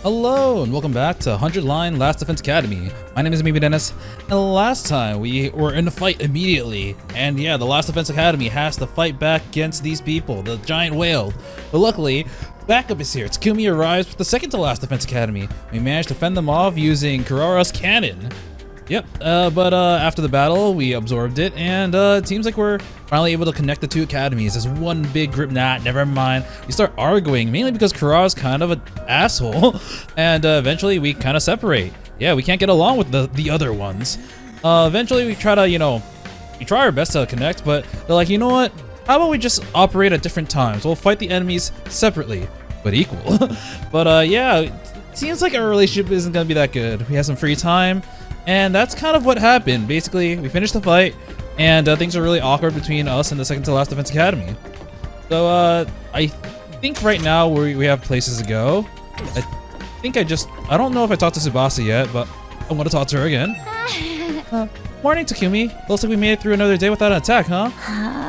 Hello and welcome back to 100 Line Last Defense Academy. My name is Media.Vision, and last time we were in a fight immediately. And yeah, the Last Defense Academy has to fight back against these people, the giant whale. But luckily, backup is here. Takumi arrives with the second to last Defense Academy. We managed to fend them off using Kurara's cannon. Yep, but after the battle, we absorbed it, and it seems like we're finally able to connect the two academies as one big group. Nah, never mind. We start arguing, mainly because Kurara's kind of an asshole, and eventually we kind of separate. Yeah, we can't get along with the other ones. Eventually we try to, we try our best to connect, but they're like, you know what? How about we just operate at different times? We'll fight the enemies separately, but equal. But yeah, it seems like our relationship isn't gonna be that good. We have some free time. And that's kind of what happened. Basically, we finished the fight, and things are really awkward between us and the second to last Defense Academy. So I think right now we have places to go. I don't know if I talked to Tsubasa yet, but I want to talk to her again. Morning, Takumi. Looks like we made it through another day without an attack, huh?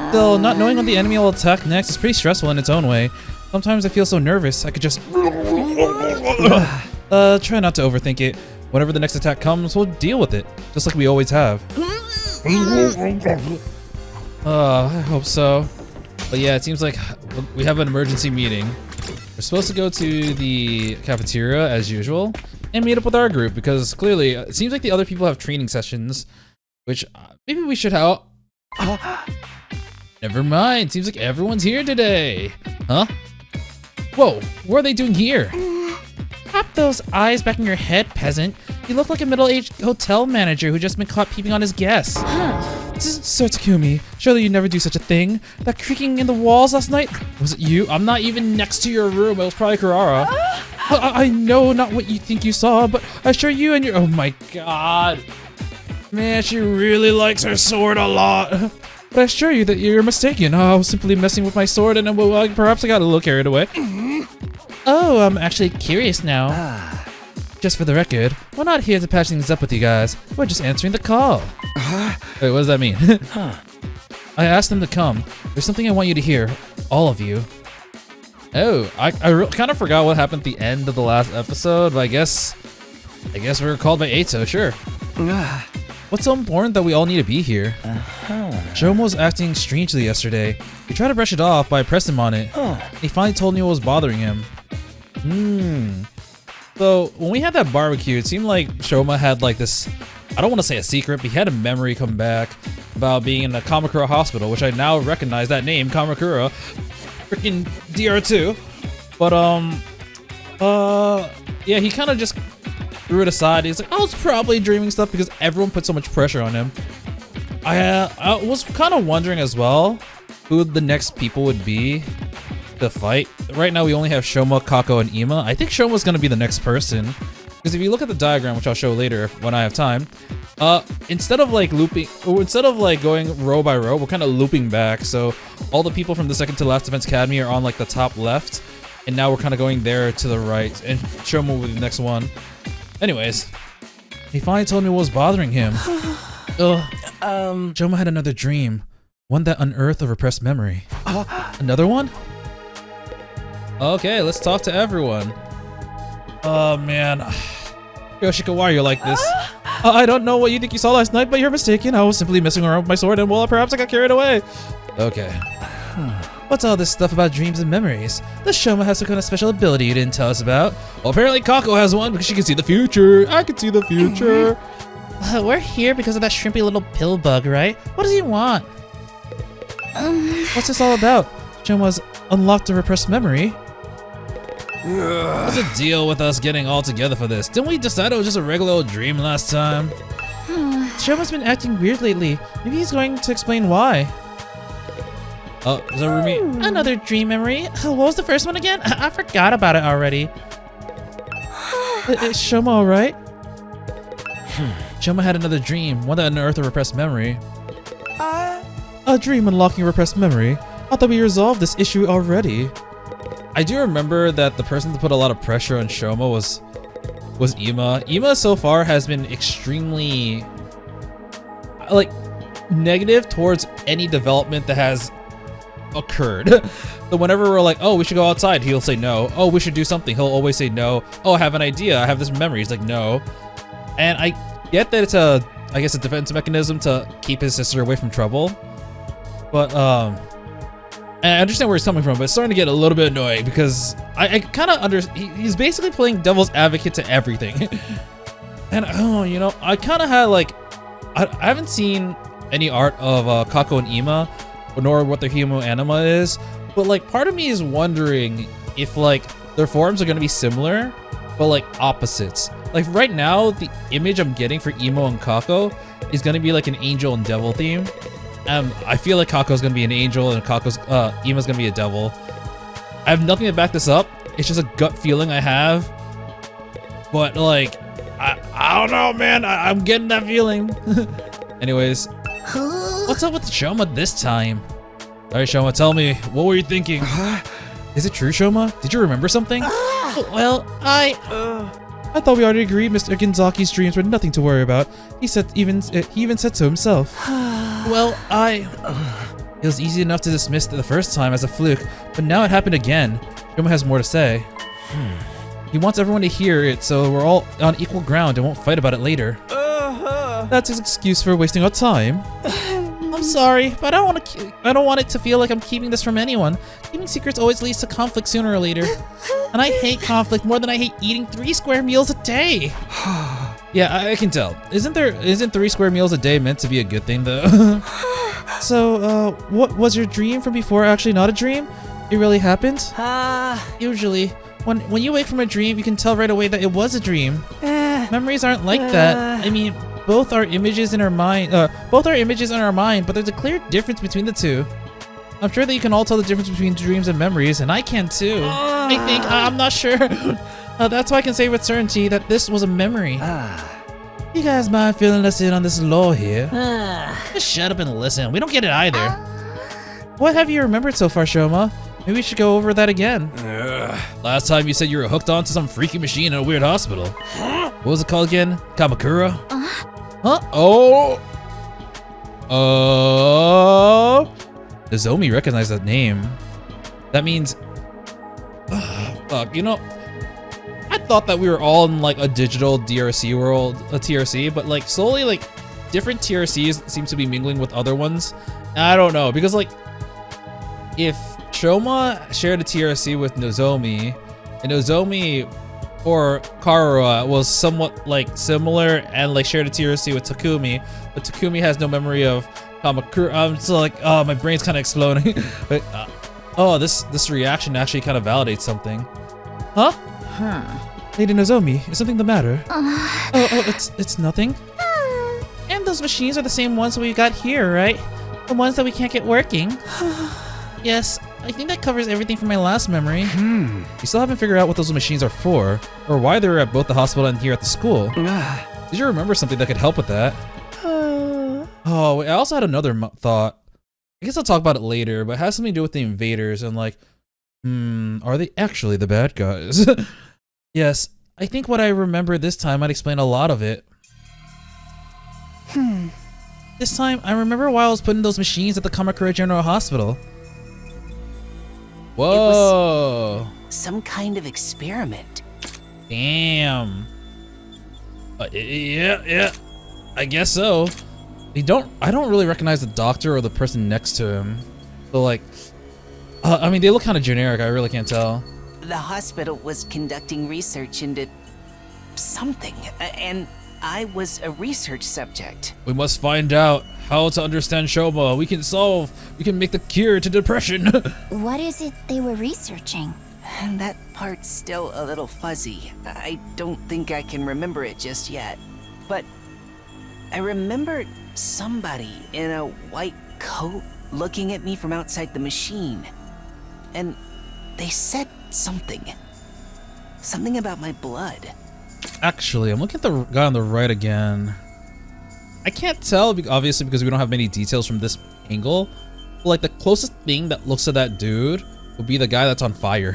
Still, not knowing when the enemy will attack next is pretty stressful in its own way. Sometimes I feel so nervous, I could just... try not to overthink it. Whenever the next attack comes, we'll deal with it, just like we always have. I hope so. But yeah, it seems like we have an emergency meeting. We're supposed to go to the cafeteria as usual and meet up with our group because clearly it seems like the other people have training sessions, which maybe we should help. Never mind, seems like everyone's here today. Huh? Whoa, what are they doing here? Pop those eyes back in your head, peasant. You look like a middle-aged hotel manager who just been caught peeping on his guests. So Takumi, surely you never do such a thing. That creaking in the walls last night? Was it you? I'm not even next to your room. It was probably Kurara. I know not what you think you saw, but I assure you and your... Oh my god. Man, she really likes her sword a lot. But I assure you that you're mistaken. I was simply messing with my sword and perhaps I got a little carried away. Oh, I'm actually curious now. Just for the record, we're not here to patch things up with you guys. We're just answering the call. Wait, what does that mean? I asked them to come. There's something I want you to hear. All of you. Oh, I kind of forgot what happened at the end of the last episode, but I guess we were called by Eito, sure. What's so important that we all need to be here? Shouma was acting strangely yesterday. We tried to brush it off, but I pressed him on it. He finally told me what was bothering him. So, when we had that barbecue, it seemed like Shouma had like this, I don't want to say a secret, but he had a memory come back about being in the Kamakura hospital, which I now recognize that name, Kamakura. Freaking DR2. But, yeah, he kind of just threw it aside. He's like, I was probably dreaming stuff because everyone put so much pressure on him. I was kind of wondering as well who the next people would be to fight. Right now we only have Shouma, Kako, and Ima. I think Shouma's gonna be the next person because if you look at the diagram, which I'll show later when I have time, instead of like going row by row, we're kind of looping back. So all the people from the second to last Defense Academy are on like the top left, and now we're kind of going there to the right, and Shouma will be the next one. Anyways, he finally told me what was bothering him. Shouma had another dream, one that unearthed a repressed memory. Another one? Okay, let's talk to everyone. Oh man, Yoshiko, why are you like this? I don't know what you think you saw last night, but you're mistaken. I was simply messing around with my sword, and well, perhaps I got carried away. Okay. What's all this stuff about dreams and memories? Does Shouma have some kind of special ability you didn't tell us about? Well, apparently Kako has one because she can see the future. I can see the future. We're here because of that shrimpy little pill bug, right? What does he want? What's this all about? Shouma's unlocked a repressed memory. What's the deal with us getting all together for this? Didn't we decide it was just a regular old dream last time? Shouma's been acting weird lately. Maybe he's going to explain why. Oh, is that Rumi? Another dream memory? What was the first one again? I forgot about it already. Is Shouma alright? Shouma had another dream, one that unearthed a repressed memory. A dream unlocking a repressed memory? I thought we resolved this issue already. I do remember that the person to put a lot of pressure on Shouma was Ima. Ima so far has been extremely like negative towards any development that has occurred. So whenever we're like, oh, we should go outside, he'll say no. Oh, we should do something, he'll always say no. Oh, I have an idea, I have this memory. He's like, no. And I get that it's I guess a defense mechanism to keep his sister away from trouble. But and I understand where he's coming from, but it's starting to get a little bit annoying because I kind of he's basically playing devil's advocate to everything. And you know, I kind of had like, I haven't seen any art of Kako and Ima, nor what their human anima is, but like part of me is wondering if like their forms are gonna be similar, but like opposites. Like right now, the image I'm getting for Imo and Kako is gonna be like an angel and devil theme. I feel like Kako's gonna be an angel and Ima's gonna be a devil. I have nothing to back this up. It's just a gut feeling I have. But like, I don't know, man. I'm getting that feeling. Anyways, what's up with Shouma this time? All right, Shouma, tell me, what were you thinking? Is it true, Shouma? Did you remember something? Well, I thought we already agreed Mr. Ginzaki's dreams were nothing to worry about. He even said so himself. Well, it was easy enough to dismiss the first time as a fluke, but now it happened again. Shouma has more to say. He wants everyone to hear it, so we're all on equal ground and won't fight about it later. That's his excuse for wasting our time. I'm sorry, but I don't want it to feel like I'm keeping this from anyone. Keeping secrets always leads to conflict sooner or later. And I hate conflict more than I hate eating 3 square meals a day. Yeah, I can tell. Isn't 3 square meals a day meant to be a good thing though? So, what was your dream from before actually not a dream? It really happened? Usually, when you wake from a dream, you can tell right away that it was a dream. Memories aren't like that. I mean, both are images in our mind, but there's a clear difference between the two. I'm sure that you can all tell the difference between dreams and memories, and I can too. I'm not sure. That's why I can say with certainty that this was a memory. You guys mind filling us in on this lore here? Just shut up and listen. We don't get it either. What have you remembered so far, Shouma? Maybe we should go over that again. Last time you said you were hooked onto some freaky machine in a weird hospital. What was it called again? Kamakura? Huh? Oh! Nozomi recognized that name. That means... fuck, you know... I thought that we were all in like a digital DRC world, a TRC, but like slowly like different TRCs seems to be mingling with other ones. And I don't know, because like if Shouma shared a TRC with Nozomi, and Nozomi or Karura was somewhat like similar and like shared a TRC with Takumi, but Takumi has no memory of Kamakura. I'm still like, oh, my brain's kind of exploding. But oh, this reaction actually kind of validates something. Huh? Lady Nozomi, is something the matter? It's nothing. And those machines are the same ones we got here, right? The ones that we can't get working. Yes, I think that covers everything from my last memory. We still haven't figured out what those machines are for, or why they were at both the hospital and here at the school. Did you remember something that could help with that? Oh, I also had another thought. I guess I'll talk about it later, but it has something to do with the invaders and like, are they actually the bad guys? Yes, I think what I remember this time might explain a lot of it. This time, I remember why I was putting those machines at the Kamakura General Hospital. Whoa! It was some kind of experiment. Damn. Yeah. I guess so. I don't really recognize the doctor or the person next to him. So like, I mean, they look kind of generic. I really can't tell. The hospital was conducting research into something, and I was a research subject. We must find out how to understand Shouma. We can make the cure to depression. What is it they were researching? And that part's still a little fuzzy. I don't think I can remember it just yet. But I remember somebody in a white coat looking at me from outside the machine. And they said something about my blood. Actually, I'm looking at the guy on the right again. I can't tell, obviously, because we don't have many details from this angle. But like the closest thing that looks to that dude would be the guy that's on fire.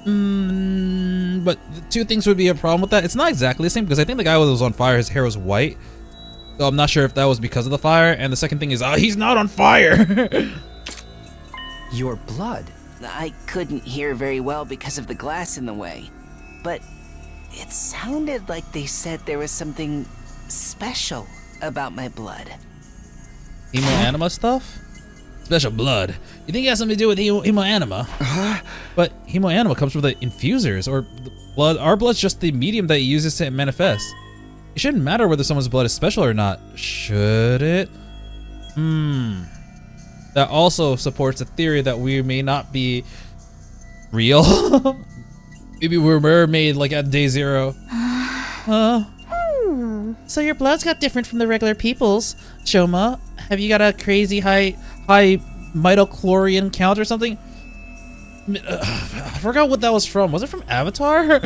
But the two things would be a problem with that. It's not exactly the same, because I think the guy that was on fire, his hair was white. So I'm not sure if that was because of the fire. And the second thing is, he's not on fire. Your blood? I couldn't hear very well because of the glass in the way, but it sounded like they said there was something special about my blood. Hemoanima stuff? Special blood. You think it has something to do with hemoanima? But hemoanima comes from the infusers, or the blood. Our blood's just the medium that it uses to manifest. It shouldn't matter whether someone's blood is special or not, should it? That also supports the theory that we may not be real. Maybe we're mermaid like at day 0. So your blood's got different from the regular people's, Shouma. Have you got a crazy high mitochondrion count or something? I forgot what that was from. Was it from Avatar?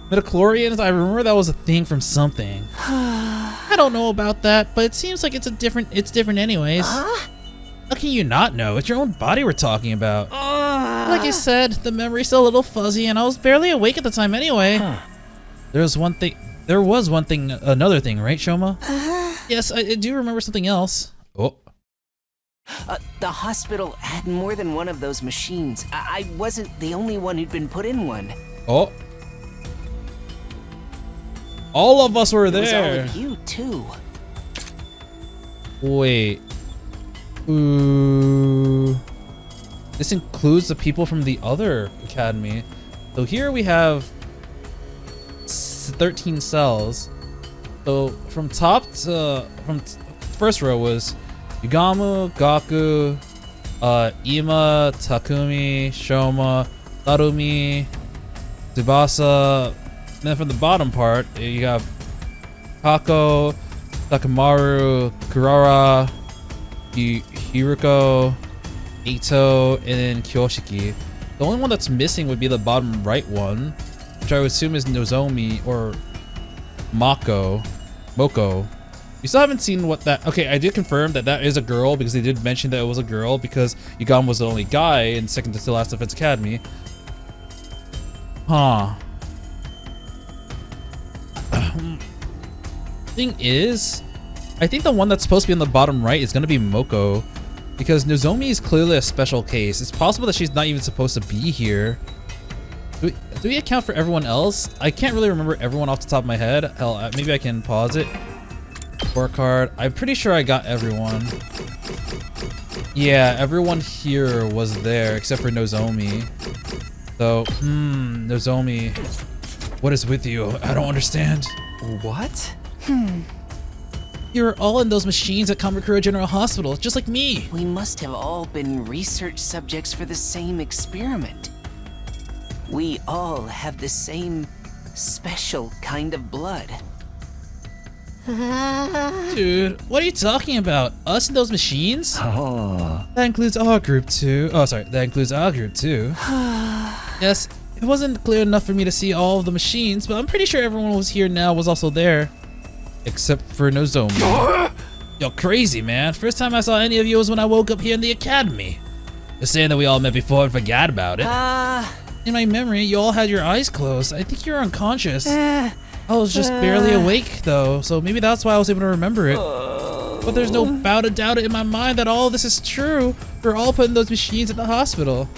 Midichlorians? I remember that was a thing from something. I don't know about that, but it seems like it's different anyways. How can you not know? It's your own body we're talking about. Like I said, the memory's still a little fuzzy, and I was barely awake at the time anyway. There was another thing, right, Shouma? Yes, I do remember something else. Oh. The hospital had more than one of those machines. I wasn't the only one who'd been put in one. Oh. All of us were It was all there. of you, too. Wait. Ooh. This includes the people from the other academy. So here we have 13 cells. So from first row was Yugamu, Gaku, Ima, Takumi, Shouma, Tarumi, Tsubasa. And then from the bottom part, you have Kako, Takamaru, Kurara, Hiruko, Ito, and then Kyoshiki. The only one that's missing would be the bottom right one, which I would assume is Nozomi or Moko. You still haven't seen what that... Okay, I did confirm that that is a girl because they did mention that it was a girl because Yugam was the only guy in second to last Defense Academy. Huh. Thing is, I think the one that's supposed to be on the bottom right is going to be Moko because Nozomi is clearly a special case. It's possible that she's not even supposed to be here. Do we account for everyone else? I can't really remember everyone off the top of my head. Hell, maybe I can pause it. Scorecard. I'm pretty sure I got everyone. Yeah, everyone here was there except for Nozomi. So, Nozomi, what is with you? I don't understand. What? You were all in those machines at Kamakura General Hospital, just like me. We must have all been research subjects for the same experiment. We all have the same special kind of blood. Dude, what are you talking about? Us in those machines? Oh. That includes our group too. Oh, sorry, that includes our group too. Yes, it wasn't clear enough for me to see all of the machines, but I'm pretty sure everyone who was here now was also there. Except for Nozomi. You're crazy, man. First time I saw any of you was when I woke up here in the academy. You're saying that we all met before and forgot about it. In my memory, you all had your eyes closed. I think you're unconscious. I was just barely awake, though, so maybe that's why I was able to remember it. But there's no bout of doubt in my mind that all of this is true. We're all put in those machines at the hospital.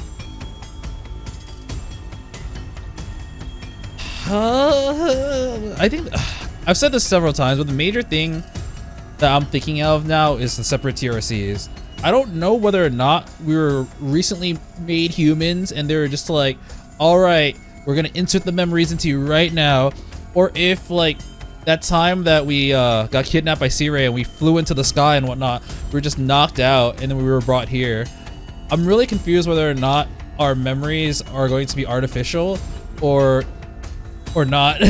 I think I've said this several times, but the major thing that I'm thinking of now is the separate TRCs. I don't know whether or not we were recently made humans and they were just like, all right, we're gonna insert the memories into you right now, or if like that time that we got kidnapped by C-Ray and we flew into the sky and whatnot, we were just knocked out and then we were brought here. I'm really confused whether or not our memories are going to be artificial or not.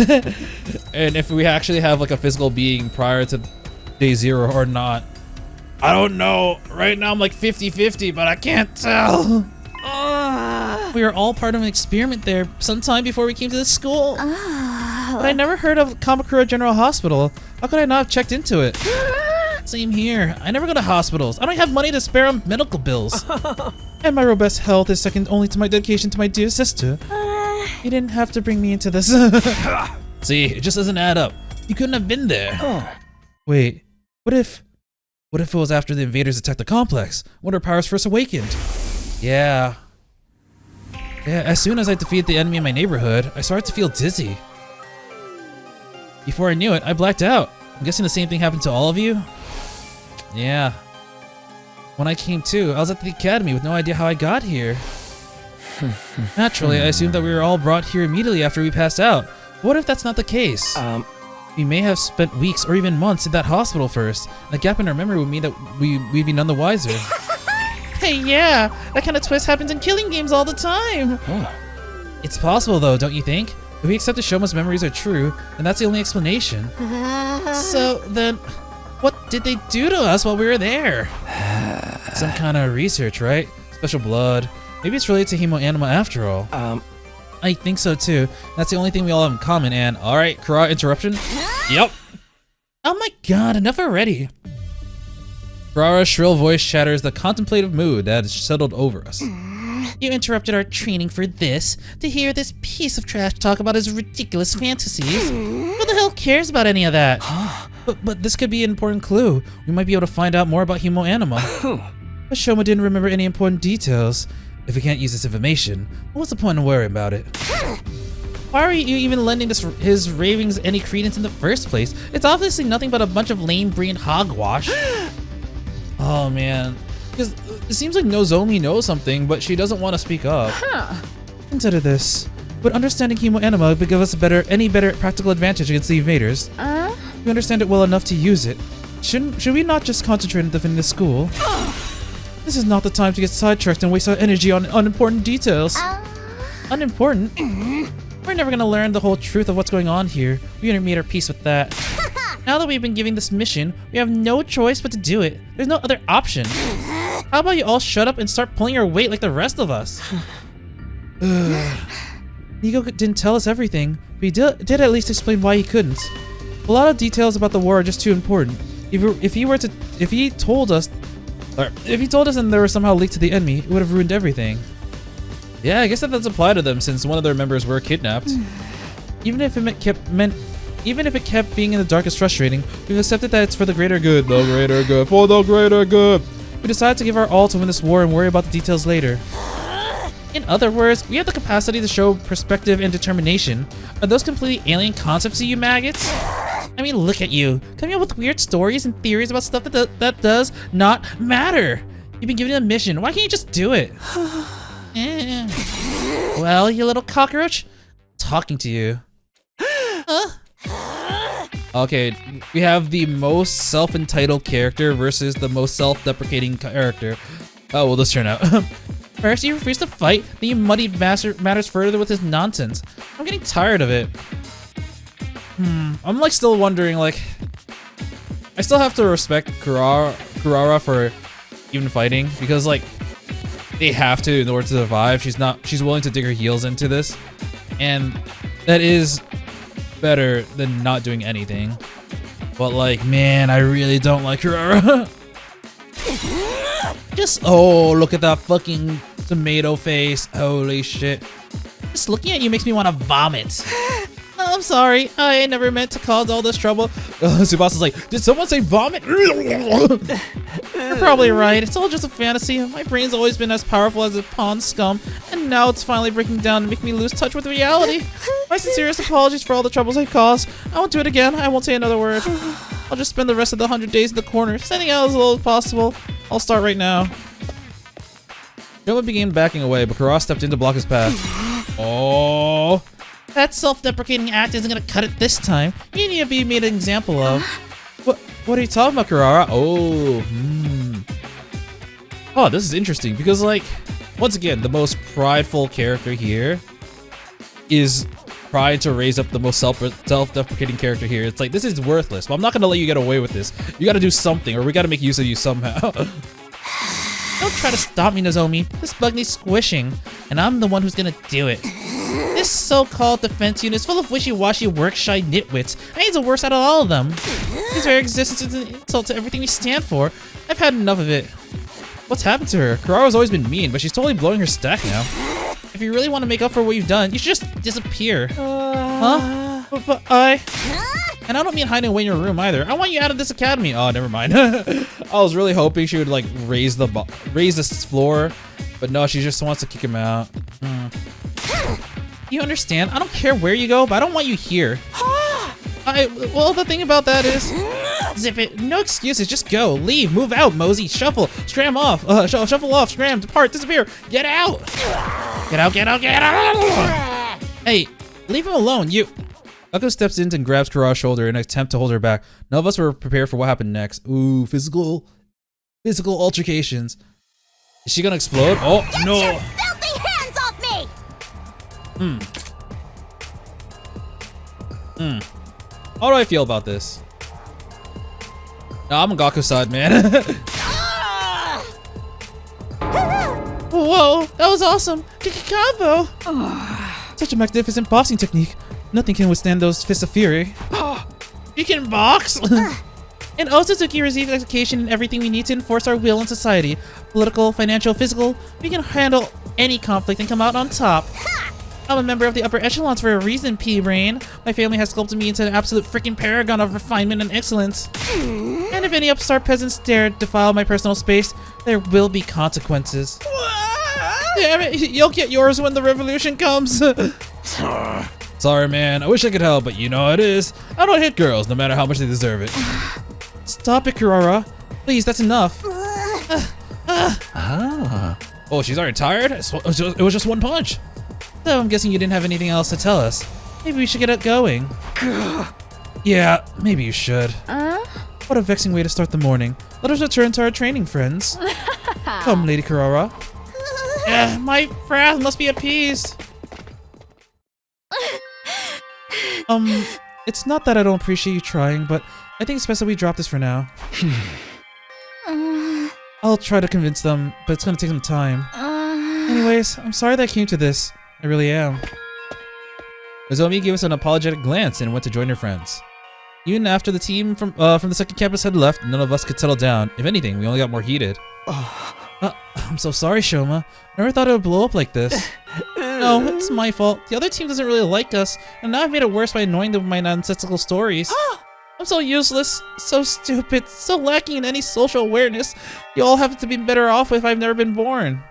And if we actually have like a physical being prior to day 0 or not. I don't know. Right now I'm like 50-50, but I can't tell. We were all part of an experiment there sometime before we came to this school. But I never heard of Kamakura General Hospital. How could I not have checked into it? Same here. I never go to hospitals. I don't have money to spare on medical bills. And my robust health is second only to my dedication to my dear sister. You didn't have to bring me into this. See, it just doesn't add up. You couldn't have been there. Wait, what if it was after the invaders attacked the complex when our powers first awakened? Yeah. Yeah, as soon as I defeated the enemy in my neighborhood, I started to feel dizzy. Before I knew it, I blacked out. I'm guessing the same thing happened to all of you? Yeah. When I came to, I was at the academy with no idea how I got here. Naturally, I assumed that we were all brought here immediately after we passed out. What if that's not the case? We may have spent weeks or even months in that hospital first. The gap in our memory would mean that we'd be none the wiser. Hey, yeah, that kind of twist happens in killing games all the time. Oh. It's possible though, don't you think? If we accept that Shouma's memories are true, then that's the only explanation. So then, what did they do to us while we were there? Some kind of research, right? Special blood. Maybe it's related to Hemo-Anima after all. I think so too. That's the only thing we all have in common. And all right, Kara, interruption. Yep. Oh my god, enough already. Kara's shrill voice shatters the contemplative mood that has settled over us. You interrupted our training for this, to hear this piece of trash talk about his ridiculous fantasies. Who the hell cares about any of that? But this could be an important clue. We might be able to find out more about Hemo-Anima. But Shouma didn't remember any important details. If we can't use this information, what's the point in worrying about it? Why are you even lending his ravings any credence in the first place? It's obviously nothing but a bunch of lame-brained hogwash. Oh man, because it seems like Nozomi knows something, but she doesn't want to speak up. Consider this. Would understanding Hemo-Anima would give us any better practical advantage against the invaders? We understand it well enough to use it. Should we not just concentrate on defending the school? This is not the time to get sidetracked and waste our energy on unimportant details. Unimportant? We're never gonna learn the whole truth of what's going on here. We already made our peace with that. Now that we've been given this mission, we have no choice but to do it. There's no other option. How about you all shut up and start pulling your weight like the rest of us? Nigo didn't tell us everything, but he did at least explain why he couldn't. A lot of details about the war are just too important. If he told us and they were somehow leaked to the enemy, it would have ruined everything. Yeah, I guess that does apply to them since one of their members were kidnapped. Even if it kept being in the dark is frustrating, we've accepted that it's for the greater good. The greater good. For the greater good. We decided to give our all to win this war and worry about the details later. In other words, we have the capacity to show perspective and determination. Are those completely alien concepts to you maggots? I mean, look at you, coming up with weird stories and theories about stuff that does not matter. You've been given a mission. Why can't you just do it? Well, you little cockroach, talking to you. Okay, we have the most self-entitled character versus the most self-deprecating character. Oh, well, this turn out. First, you refuse to fight, then you muddied matters further with this nonsense. I'm getting tired of it. I'm like still wondering, like, I still have to respect Kurara for even fighting because like they have to in order to survive. She's willing to dig her heels into this, and that is better than not doing anything. But like, man, I really don't like Kurara. Oh, look at that fucking tomato face. Holy shit. Just looking at you makes me want to vomit. I'm sorry, I never meant to cause all this trouble. Subasa's like, did someone say vomit? You're probably right, it's all just a fantasy. My brain's always been as powerful as a pond scum, and now it's finally breaking down and making me lose touch with reality. My sincerest apologies for all the troubles I caused. I won't do it again, I won't say another word. I'll just spend the rest of the 100 days in the corner, standing out as low as possible. I'll start right now. Shouma began backing away, but Kara stepped in to block his path. Oh. That self-deprecating act isn't gonna cut it this time. You need to be made an example of. What are you talking about, Kurara? Oh, this is interesting because, like, once again, the most prideful character here is trying to raise up the most self-deprecating character here. It's like, this is worthless, but I'm not gonna let you get away with this. You gotta do something, or we gotta make use of you somehow. Don't try to stop me, Nozomi. This bug needs squishing, and I'm the one who's gonna do it. This so-called defense unit is full of wishy-washy work-shy nitwits, and he's the worst out of all of them. His very existence is an insult to everything we stand for. I've had enough of it. What's happened to her? Kurara's always been mean, but she's totally blowing her stack now. If you really want to make up for what you've done, you should just disappear. Huh? But And I don't mean hiding away in your room either. I want you out of this academy. Oh, never mind. I was really hoping she would like raise this floor But no, she just wants to kick him out. You understand? I don't care where you go, but I don't want you here. Well, the thing about that is, zip it. No excuses. Just go. Leave. Move out. Mosey. Shuffle. Scram off. Shuffle off. Scram. Depart. Disappear. Get out. Get out. Get out. Get out. Hey, leave him alone. You. Akko steps in and grabs Kurara's shoulder in an attempt to hold her back. None of us were prepared for what happened next. Ooh, physical altercations. Is she gonna explode? Oh, Get no. your filthy hands off me! How do I feel about this? Nah, I'm on Gaku's side, man. Whoa, that was awesome. Combo. Such a magnificent boxing technique. Nothing can withstand those fists of fury. You can box? And Otsutsuki received education in everything we need to enforce our will in society. Political, financial, physical. We can handle any conflict and come out on top. I'm a member of the upper echelons for a reason, P-Brain. My family has sculpted me into an absolute freaking paragon of refinement and excellence. And if any upstart peasants dare defile my personal space, there will be consequences. Damn it, you'll get yours when the revolution comes. Sorry, man. I wish I could help, but you know how it is. I don't hit girls, no matter how much they deserve it. Stop it, Kurara. Please, that's enough. Oh, she's already tired? It was just one punch. So I'm guessing you didn't have anything else to tell us. Maybe we should get it going. Yeah, maybe you should. What a vexing way to start the morning. Let us return to our training, friends. Come, Lady Kurara. My wrath must be appeased. It's not that I don't appreciate you trying, but I think it's best that we drop this for now. I'll try to convince them, but it's gonna take some time. Anyways, I'm sorry that I came to this. I really am. Nozomi gave us an apologetic glance and went to join her friends. Even after the team from the second campus had left, none of us could settle down. If anything, we only got more heated. I'm so sorry, Shouma. I never thought it would blow up like this. No, it's my fault. The other team doesn't really like us, and now I've made it worse by annoying them with my nonsensical stories. I'm so useless, so stupid, so lacking in any social awareness. You all have to be better off if I've never been born.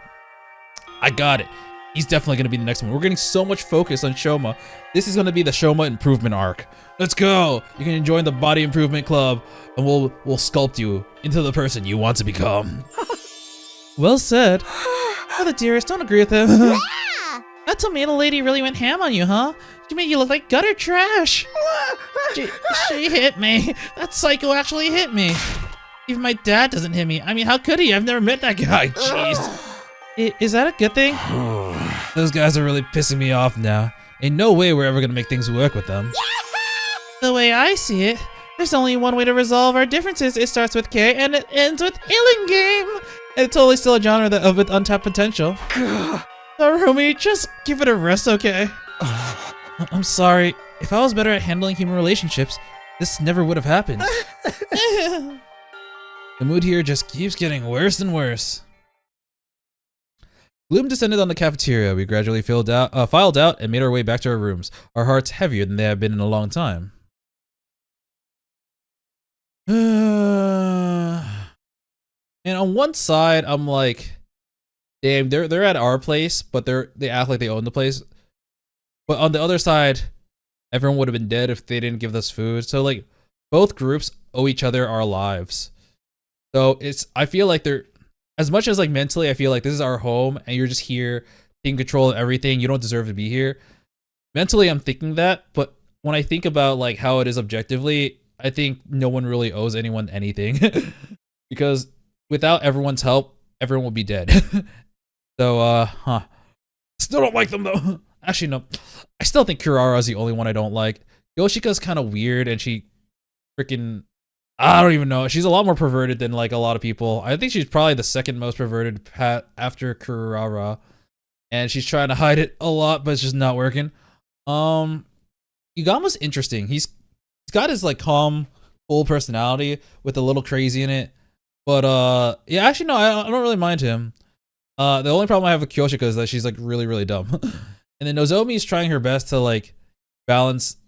I got it. He's definitely going to be the next one. We're getting so much focus on Shouma. This is going to be the Shouma improvement arc. Let's go. You can join the body improvement club, and we'll sculpt you into the person you want to become. Well said. Mother dearest, don't agree with him. That tomato lady really went ham on you, huh? She made you look like gutter trash. She hit me. That psycho actually hit me. Even my dad doesn't hit me. I mean, how could he? I've never met that guy. Jeez. Is that a good thing? Those guys are really pissing me off now. Ain't no way we're ever gonna make things work with them. The way I see it, there's only one way to resolve our differences. It starts with K and it ends with Illing Game. And it's totally still a genre with untapped potential. Rumi, just give it a rest, okay? I'm sorry. If I was better at handling human relationships, this never would have happened. The mood here just keeps getting worse and worse. Gloom descended on the cafeteria. We gradually filed out and made our way back to our rooms, our hearts heavier than they have been in a long time. And on one side, I'm like, damn, they're at our place, but they act like they own the place. But on the other side, everyone would have been dead if they didn't give us food. So like, both groups owe each other our lives. So I feel like they're, as much as like mentally, I feel like this is our home and you're just here taking control of everything. You don't deserve to be here. Mentally, I'm thinking that, but when I think about like how it is objectively, I think no one really owes anyone anything because without everyone's help, everyone will be dead. So, still don't like them though. Actually, no, I still think Kurara's the only one I don't like. Yoshika's kind of weird and she freaking, I don't even know. She's a lot more perverted than like a lot of people. I think she's probably the second most perverted after Kurara. And she's trying to hide it a lot, but it's just not working. Yugama's interesting. He's got his like calm, full personality with a little crazy in it. But yeah, actually no, I don't really mind him. The only problem I have with Kyoshika is that she's like really, really dumb. And then Nozomi is trying her best to like balance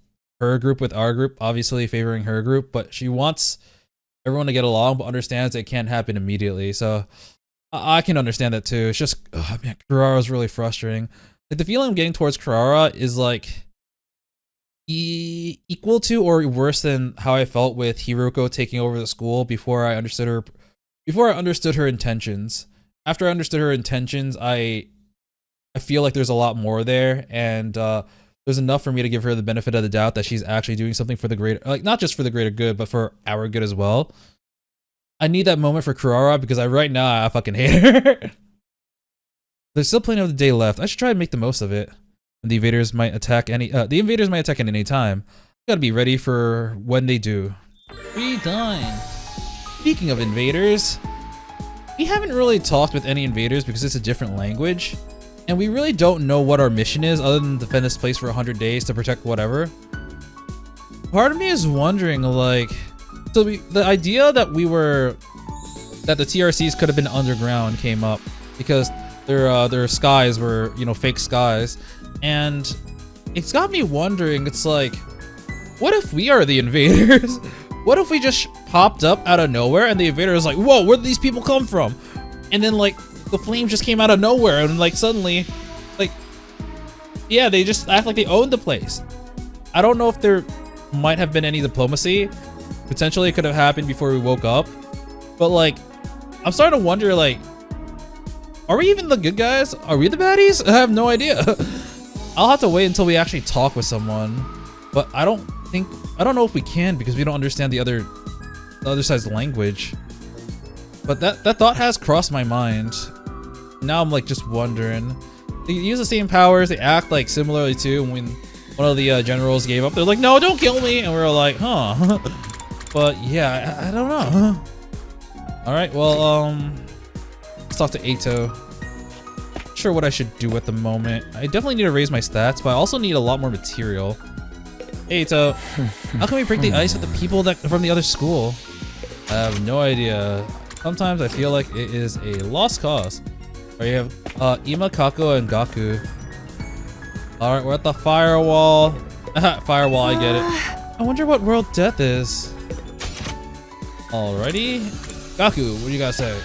her group with our group, obviously favoring her group, but she wants everyone to get along, but understands it can't happen immediately. So I can understand that too. It's just, man, Kurara's really frustrating. Like the feeling I'm getting towards Kurara is like equal to or worse than how I felt with Hiruko taking over the school before I understood her intentions. After I understood her intentions, I feel like there's a lot more there, and there's enough for me to give her the benefit of the doubt that she's actually doing something for the greater, like not just for the greater good, but for our good as well. I need that moment for Kurara because right now I fucking hate her. There's still plenty of the day left. I should try and make the most of it. And the invaders might attack at any time. Gotta be ready for when they do. We done. Speaking of invaders, we haven't really talked with any invaders because it's a different language, and we really don't know what our mission is other than defend this place for 100 days to protect whatever. Part of me is wondering, like, so the idea that the TRCs could have been underground came up because their skies were, you know, fake skies, and it's got me wondering. It's like, what if we are the invaders? What if we just popped up out of nowhere and the invader is like, whoa, where did these people come from? And then like the flames just came out of nowhere and like suddenly, like, yeah, they just act like they owned the place. I don't know if there might have been any diplomacy. Potentially it could have happened before we woke up. But like, I'm starting to wonder, like, are we even the good guys? Are we the baddies? I have no idea. I'll have to wait until we actually talk with someone. But I don't know if we can because we don't understand the other side's language. But that thought has crossed my mind. Now I'm like just wondering. They use the same powers, they act like similarly too. When one of the generals gave up, they're like, no, don't kill me, and we were like, huh. But yeah, I don't know. Alright, well, let's talk to Eito. Not sure what I should do at the moment. I definitely need to raise my stats, but I also need a lot more material. Eito, how can we break the ice with the people that from the other school? I have no idea. Sometimes I feel like it is a lost cause. Alright, you have Ima, Kako, and Gaku. Alright, we're at the firewall. Firewall, I get it. I wonder what world death is. Alrighty. Gaku, what do you guys say?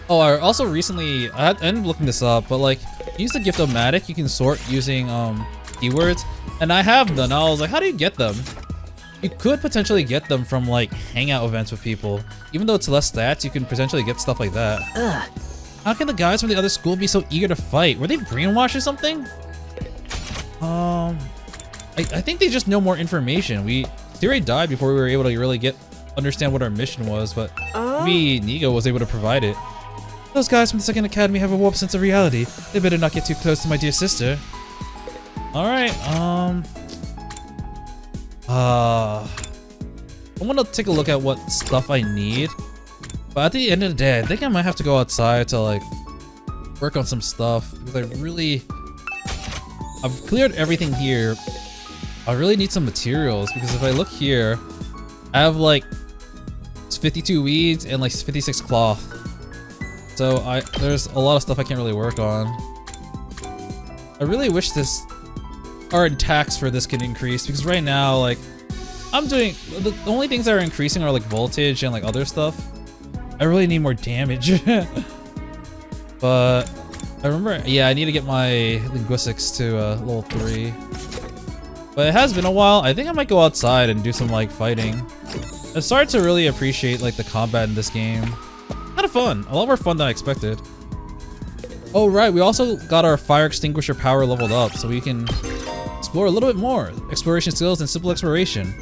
Oh, I also recently, I ended up looking this up, but like, use the gift-o-matic, you can sort using keywords. And I have them. I was like, how do you get them? You could potentially get them from like hangout events with people. Even though it's less stats, you can potentially get stuff like that. How can the guys from the other school be so eager to fight? Were they brainwashed or something? I think they just know more information. Theory died before we were able to really understand what our mission was, but maybe Nigo was able to provide it. Those guys from the second academy have a warped sense of reality. They better not get too close to my dear sister. Alright, I want to take a look at what stuff I need. But at the end of the day, I think I might have to go outside to like work on some stuff because I've cleared everything here. I really need some materials because if I look here, I have like 52 weeds and like 56 cloth. So there's a lot of stuff I can't really work on. I really wish our attacks for this can increase because right now, like, the only things that are increasing are like voltage and like other stuff. I really need more damage. But I remember, yeah, I need to get my linguistics to level 3. But it has been a while. I think I might go outside and do some like fighting. I've started to really appreciate like the combat in this game. Kind of fun, a lot more fun than I expected. Oh right, we also got our fire extinguisher power leveled up so we can explore a little bit more. Exploration skills and simple exploration.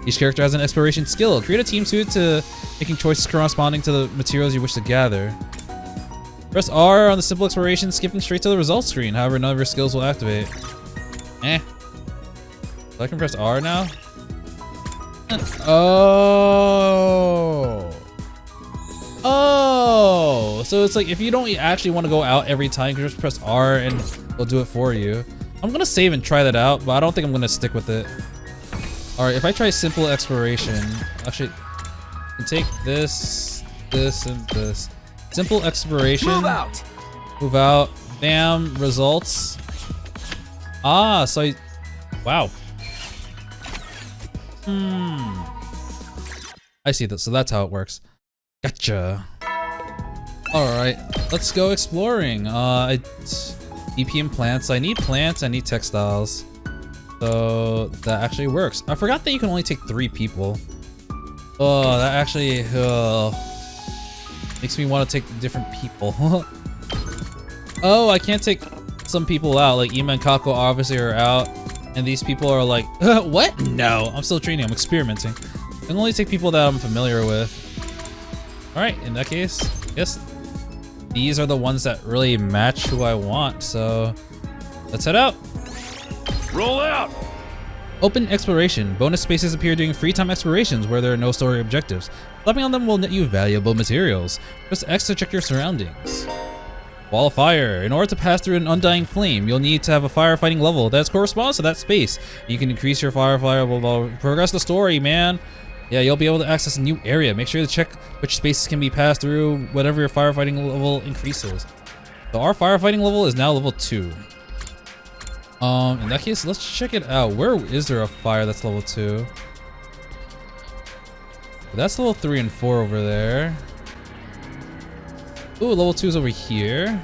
Each character has an exploration skill. Create a team suited to making choices corresponding to the materials you wish to gather. Press R on the simple exploration, skipping straight to the results screen. However, none of your skills will activate. So I can press R now? Oh, so it's like if you don't actually want to go out every time, you can just press R and it'll do it for you. I'm gonna save and try that out, but I don't think I'm gonna stick with it. Alright, if I try simple exploration, actually, I can take this, this, and this. Simple exploration. Move out! Move out. Bam, results. Ah, so wow. I see that, so that's how it works. Gotcha. Alright, let's go exploring. EPM plants. I need plants, I need textiles. So that actually works. I forgot that you can only take 3 people. Oh, that actually makes me want to take different people. Oh, I can't take some people out. Like Ima and Kako obviously are out. And these people are like, what? No, I'm still training, I'm experimenting. I can only take people that I'm familiar with. Alright, in that case, I guess these are the ones that really match who I want, so let's head out. Roll out! Open exploration. Bonus spaces appear during free time explorations where there are no story objectives. Stepping on them will net you valuable materials. Press X to check your surroundings. Wall of fire. In order to pass through an undying flame, you'll need to have a firefighting level that corresponds to that space. You can increase your firefighting, progress the story, man. Yeah, you'll be able to access a new area. Make sure to check which spaces can be passed through whatever your firefighting level increases. So our firefighting level is now level 2. In that case, let's check it out. Where is there a fire that's level 2? That's level 3 and 4 over there. Ooh, level 2 is over here.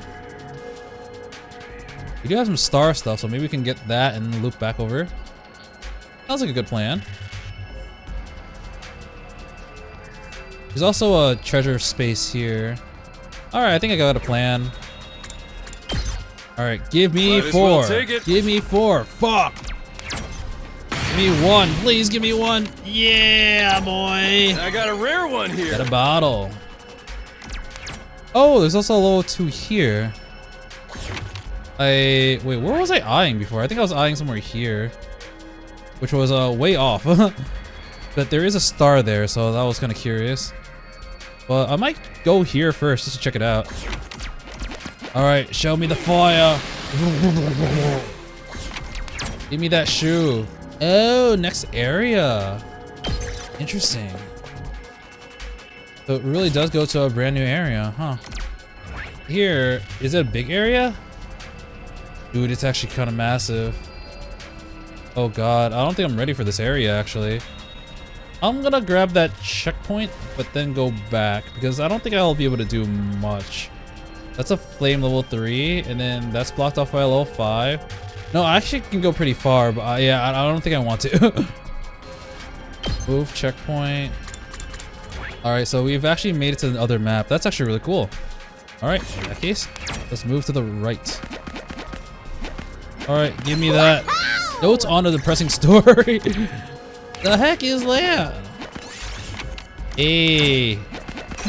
We do have some star stuff, so maybe we can get that and then loop back over. Sounds like a good plan. There's also a treasure space here. Alright, I think I got a plan. Alright, give me 4. Give me 4. Fuck! Give me 1. Please give me 1. Yeah, boy! I got a rare one here. Got a bottle. Oh, there's also a level 2 here. Wait, where was I eyeing before? I think I was eyeing somewhere here. Which was way off. But there is a star there, so that was kind of curious. But I might go here first just to check it out. Alright, show me the fire. Give me that shoe. Oh, next area. Interesting. So it really does go to a brand new area, huh? Here, is it a big area? Dude, it's actually kind of massive. Oh god, I don't think I'm ready for this area actually. I'm gonna grab that checkpoint, but then go back because I don't think I'll be able to do much. That's a flame level 3, and then that's blocked off by a level 5. No, I actually can go pretty far, but yeah, I don't think I want to. Move checkpoint. All right, so we've actually made it to the other map. That's actually really cool. All right, in that case, let's move to the right. All right, give me that. Notes on a depressing story. The heck is that? Hey,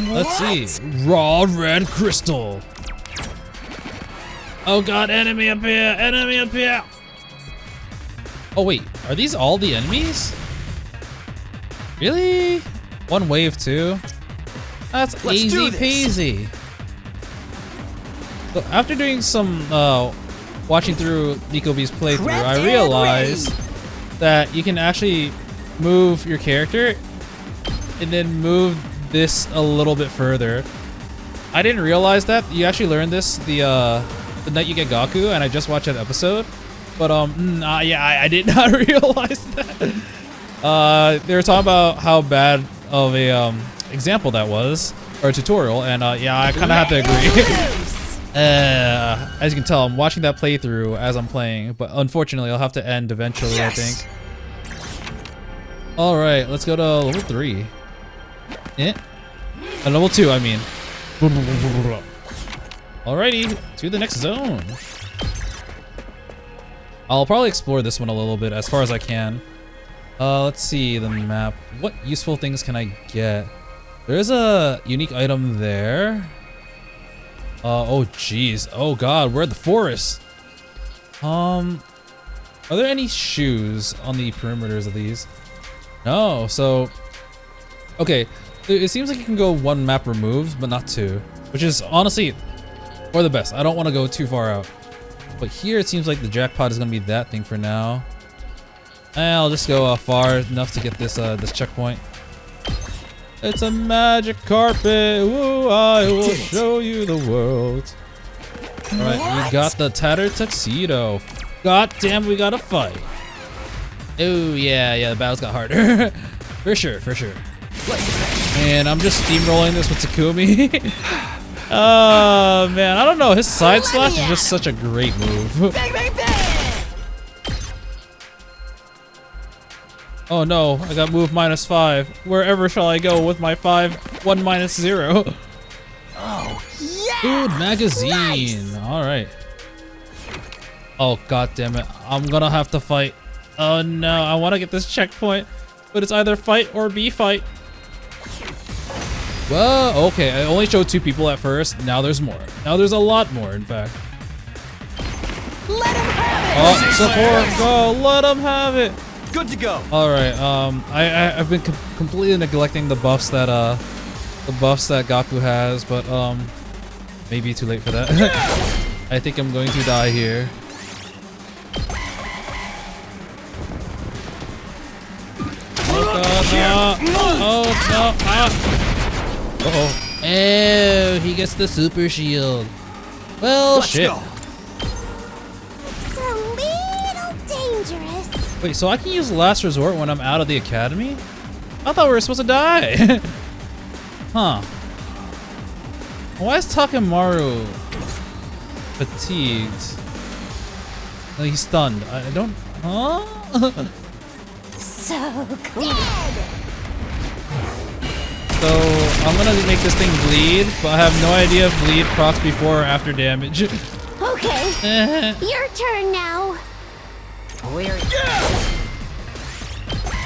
let's see. Raw red crystal. Oh god, enemy up here, enemy up here. Oh wait, are these all the enemies? Really? One wave too? That's easy peasy. So after doing some watching through Nikobe's playthrough, I realized that you can actually move your character and then move this a little bit further. I didn't realize that. You actually learned this the night you get Gaku, and I just watched that episode. But yeah, I did not realize that. They were talking about how bad of a example that was, or a tutorial, and yeah, I kind of have to agree. As you can tell, I'm watching that playthrough as I'm playing, but unfortunately, I'll have to end eventually, yes. I think. All right, let's go to level 3. Level 2, I mean. Alrighty, to the next zone. I'll probably explore this one a little bit as far as I can. Let's see the map. What useful things can I get? There is a unique item there. Oh geez. Oh god, we're at the forest. Are there any shoes on the perimeters of these? No, so okay. It seems like you can go 1 map removed, but not 2, which is honestly for the best. I don't want to go too far out. But here it seems like the jackpot is gonna be that thing for now. And I'll just go far enough to get this this checkpoint. It's a magic carpet. Woo, I will show you the world. Alright, we got the tattered tuxedo. God damn, we gotta fight. Oh yeah, the battles got harder. For sure. And I'm just steamrolling this with Takumi. Oh man, I don't know. His side slash is just such a great move. Bang, bang, bang! Oh no, I got move -5. Wherever shall I go with my 1 - 0? Oh, yeah! Food magazine. Nice. All right. Oh god damn it! I'm gonna have to fight. Oh no! I want to get this checkpoint, but it's either fight or be fight. Well, okay. I only showed 2 people at first. Now there's more. Now there's a lot more, in fact. Let him have it! Oh, support, go! Let him have it. Good to go. All right. I've been completely neglecting the buffs that Gaku has, but maybe too late for that. I think I'm going to die here. Oh god, no! Oh no! Ah. Uh-oh. Oh, he gets the super shield. Well, shit. Go. It's a little dangerous. Wait, so I can use last resort when I'm out of the academy? I thought we were supposed to die. Huh. Why is Takemaru fatigued? No, he's stunned. I don't... Huh? So cool. So, I'm gonna make this thing bleed, but I have no idea if bleed procs before or after damage. Okay, your turn now. We're...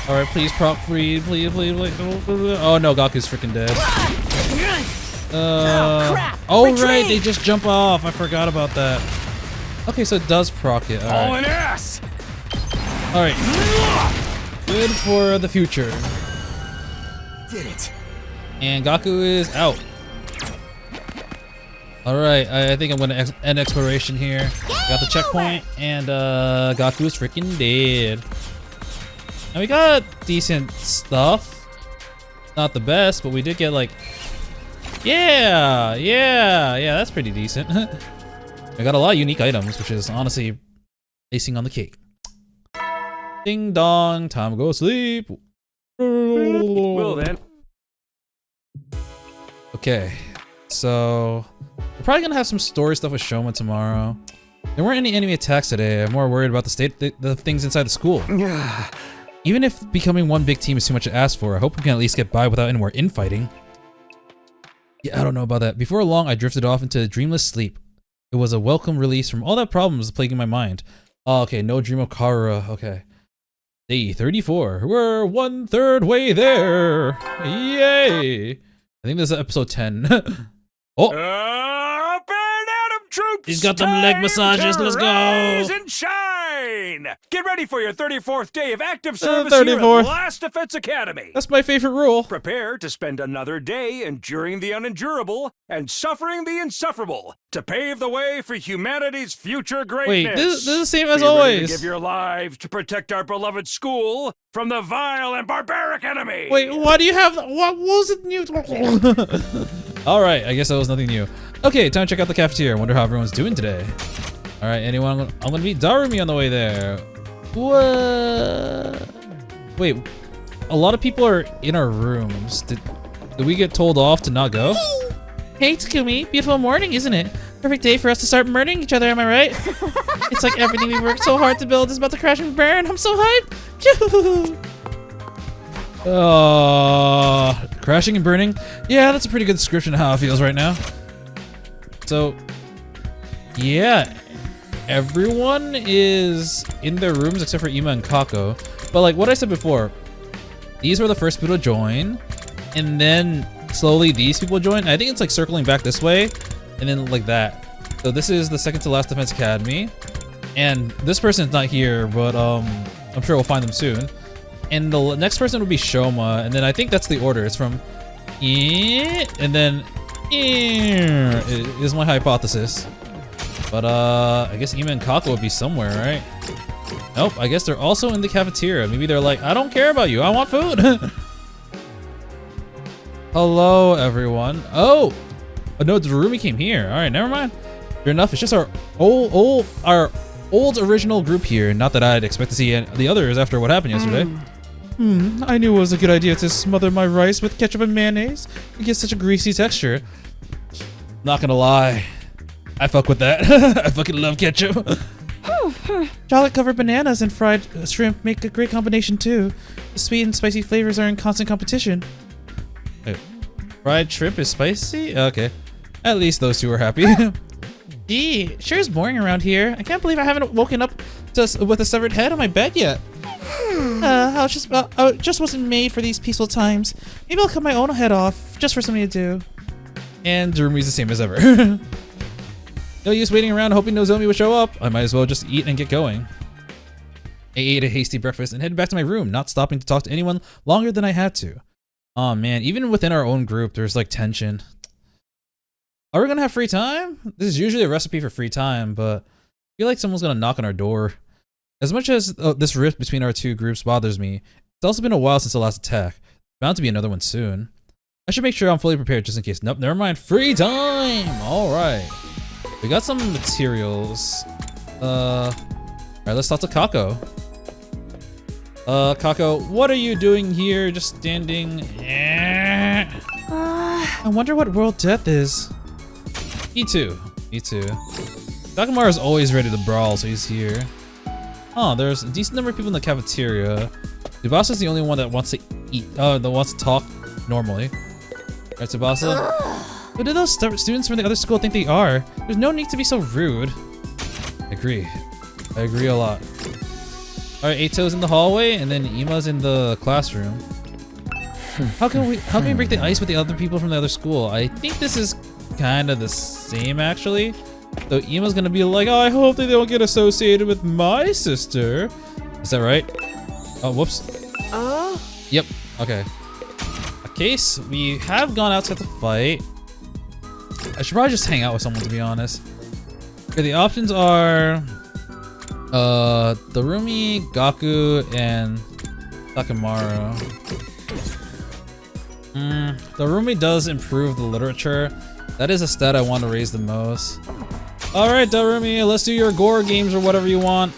Alright, please proc bleed, please. Oh no, Gaku's freaking dead. Oh, crap. Oh right, Retreat. they just jump off. I forgot about that. Okay, so it does proc it. All Alright. an ass. Alright. Good for the future. Did it. And Gaku is out. Alright, I think I'm gonna end exploration here. Got the checkpoint, and Gaku is freaking dead. Now we got decent stuff. Not the best, but we did get like... Yeah, that's pretty decent. I got a lot of unique items, which is honestly icing on the cake. Ding dong, time to go sleep. Well then. Okay, so we're probably gonna have some story stuff with Shouma tomorrow. There weren't any enemy attacks today. I'm more worried about the things inside the school. Even if becoming one big team is too much to ask for, I hope we can at least get by without any more infighting. Yeah, I don't know about that. Before long, I drifted off into dreamless sleep. It was a welcome release from all that problems plaguing my mind. Oh, okay, no dream of Karura. Okay. Day 34. We're 1/3 way there. Yay! I think this is episode 10. Oh! Up and Adam troops! He's got them leg Time massages, to let's go! rise and shine! Get ready for your 34th day of active service here 34th. at Last Defense Academy. That's my favorite rule. Prepare to spend another day enduring the unendurable and suffering the insufferable to pave the way for humanity's future greatness. Wait, this is the same as Be ready to always. give your lives to protect our beloved school from the vile and barbaric enemy. Wait, why do you have... What was it new? Alright, I guess that was nothing new. Okay, time to check out the cafeteria. I wonder how everyone's doing today. Alright, anyone? I'm gonna meet Darumi on the way there. What? Wait, a lot of people are in our rooms. Did we get told off to not go? Hey Takumi, beautiful morning, isn't it? Perfect day for us to start murdering each other, am I right? It's like everything we worked so hard to build is about to crash and burn. I'm so hyped. Crashing and burning? Yeah, that's a pretty good description of how it feels right now. So, yeah, everyone is in their rooms except for Ima and Kako. But like what I said before, these were the first people to join, and then slowly these people join. I think it's like circling back this way, and then like that. So this is the second to last Defense Academy, and this person's not here, but I'm sure we'll find them soon. And the next person would be Shouma, and then I think that's the order. It's from and then is my hypothesis. But I guess Ima and Kako would be somewhere, right? Nope, I guess they're also in the cafeteria. Maybe they're like, I don't care about you, I want food. Hello, everyone. Oh no, Darumi came here. All right, never mind. Fair enough. It's just our old original group here. Not that I'd expect to see the others after what happened yesterday. I knew it was a good idea to smother my rice with ketchup and mayonnaise. It gives such a greasy texture. Not gonna lie, I fuck with that. I fucking love ketchup. Chocolate covered bananas and fried shrimp make a great combination too. The sweet and spicy flavors are in constant competition. Wait, fried shrimp is spicy? Okay. At least those two are happy. Gee, sure is boring around here. I can't believe I haven't woken up with a severed head on my bed yet. I just wasn't made for these peaceful times. Maybe I'll cut my own head off just for something to do. And Jerumi's the same as ever. No use waiting around hoping Nozomi would show up. I might as well just eat and get going. I ate a hasty breakfast and headed back to my room, not stopping to talk to anyone longer than I had to. Oh man, even within our own group, there's like tension. Are we gonna have free time? This is usually a recipe for free time, but I feel like someone's gonna knock on our door. As much as this rift between our two groups bothers me, it's also been a while since the last attack. Bound to be another one soon. I should make sure I'm fully prepared just in case. Nope, never mind. Free time! Alright. We got some materials. Alright, let's talk to Kako. Kako, what are you doing here? Just standing. I wonder what world death is. Me too. Me too. Takamaru's always ready to brawl, so he's here. Oh, there's a decent number of people in the cafeteria. Tsubasa's the only one that wants to eat. That wants to talk normally. Right, Tsubasa? Who do those students from the other school think they are? There's no need to be so rude. I agree. I agree a lot. Alright, Eito's in the hallway, and then Ima's in the classroom. How can we break the ice with the other people from the other school? I think this is kind of the same, actually. So Ima's gonna be like, oh, I hope they don't get associated with my sister. Is that right? Oh, whoops. Yep, okay. A case, we have gone out to the fight. I should probably just hang out with someone, to be honest. Okay, the options are Darumi, Gaku, and Takamaru. Darumi does improve the literature. That is a stat I want to raise the most. Alright, Darumi, let's do your gore games or whatever you want.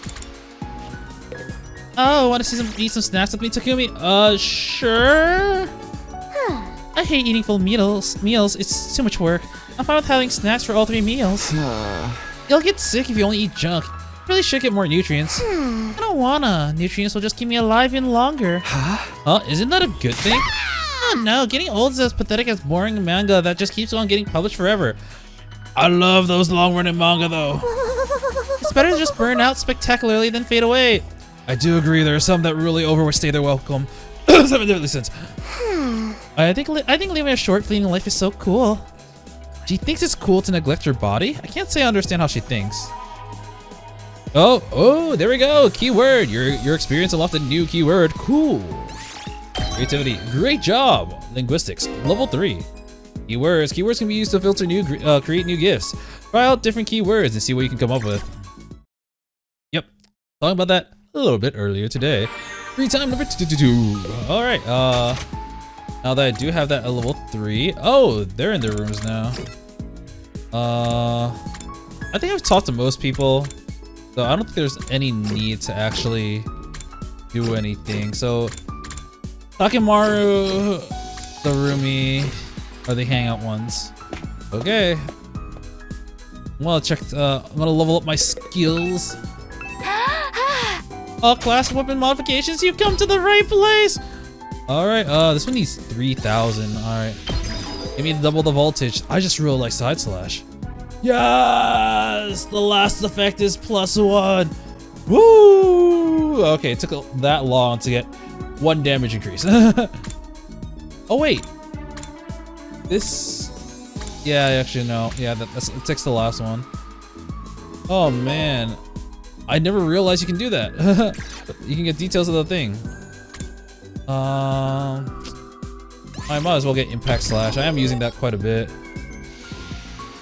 Oh, want to eat some snacks with me, Takumi? Sure. I hate eating full meals. It's too much work. I'm fine with having snacks for all 3 meals. You'll get sick if you only eat junk. You really should get more nutrients. I don't wanna. Nutrients will just keep me alive even longer. Huh? Isn't that a good thing? Oh no, getting old is as pathetic as boring manga that just keeps on getting published forever. I love those long-running manga though. It's better to just burn out spectacularly than fade away. I do agree, there are some that really overstay their welcome. 7 deadly sins. I think living a short, fleeting life is so cool. She thinks it's cool to neglect her body? I can't say I understand how she thinks. Oh, there we go. Keyword. Your experience unlocked a new keyword. Cool. Creativity. Great job. Linguistics. Level 3. Keywords. Keywords can be used to filter create new gifts. Try out different keywords and see what you can come up with. Yep. Talking about that a little bit earlier today. Free time number 2. All right. Now that I do have that at level 3. Oh, they're in their rooms now. I think I've talked to most people, so I don't think there's any need to actually do anything. So Takamaru, Darumi are the hangout ones. Okay. I'm gonna level up my skills. All class weapon modifications, you've come to the right place. All right, this one needs 3,000. All right, give me double the voltage. I just really like side slash. Yes, the last effect is +1. Woo! Okay, it took that long to get 1 damage increase. Oh wait, this. Yeah, actually no. Yeah, it takes the last one. Oh man, I never realized you can do that. You can get details of the thing. I might as well get impact slash. I am using that quite a bit.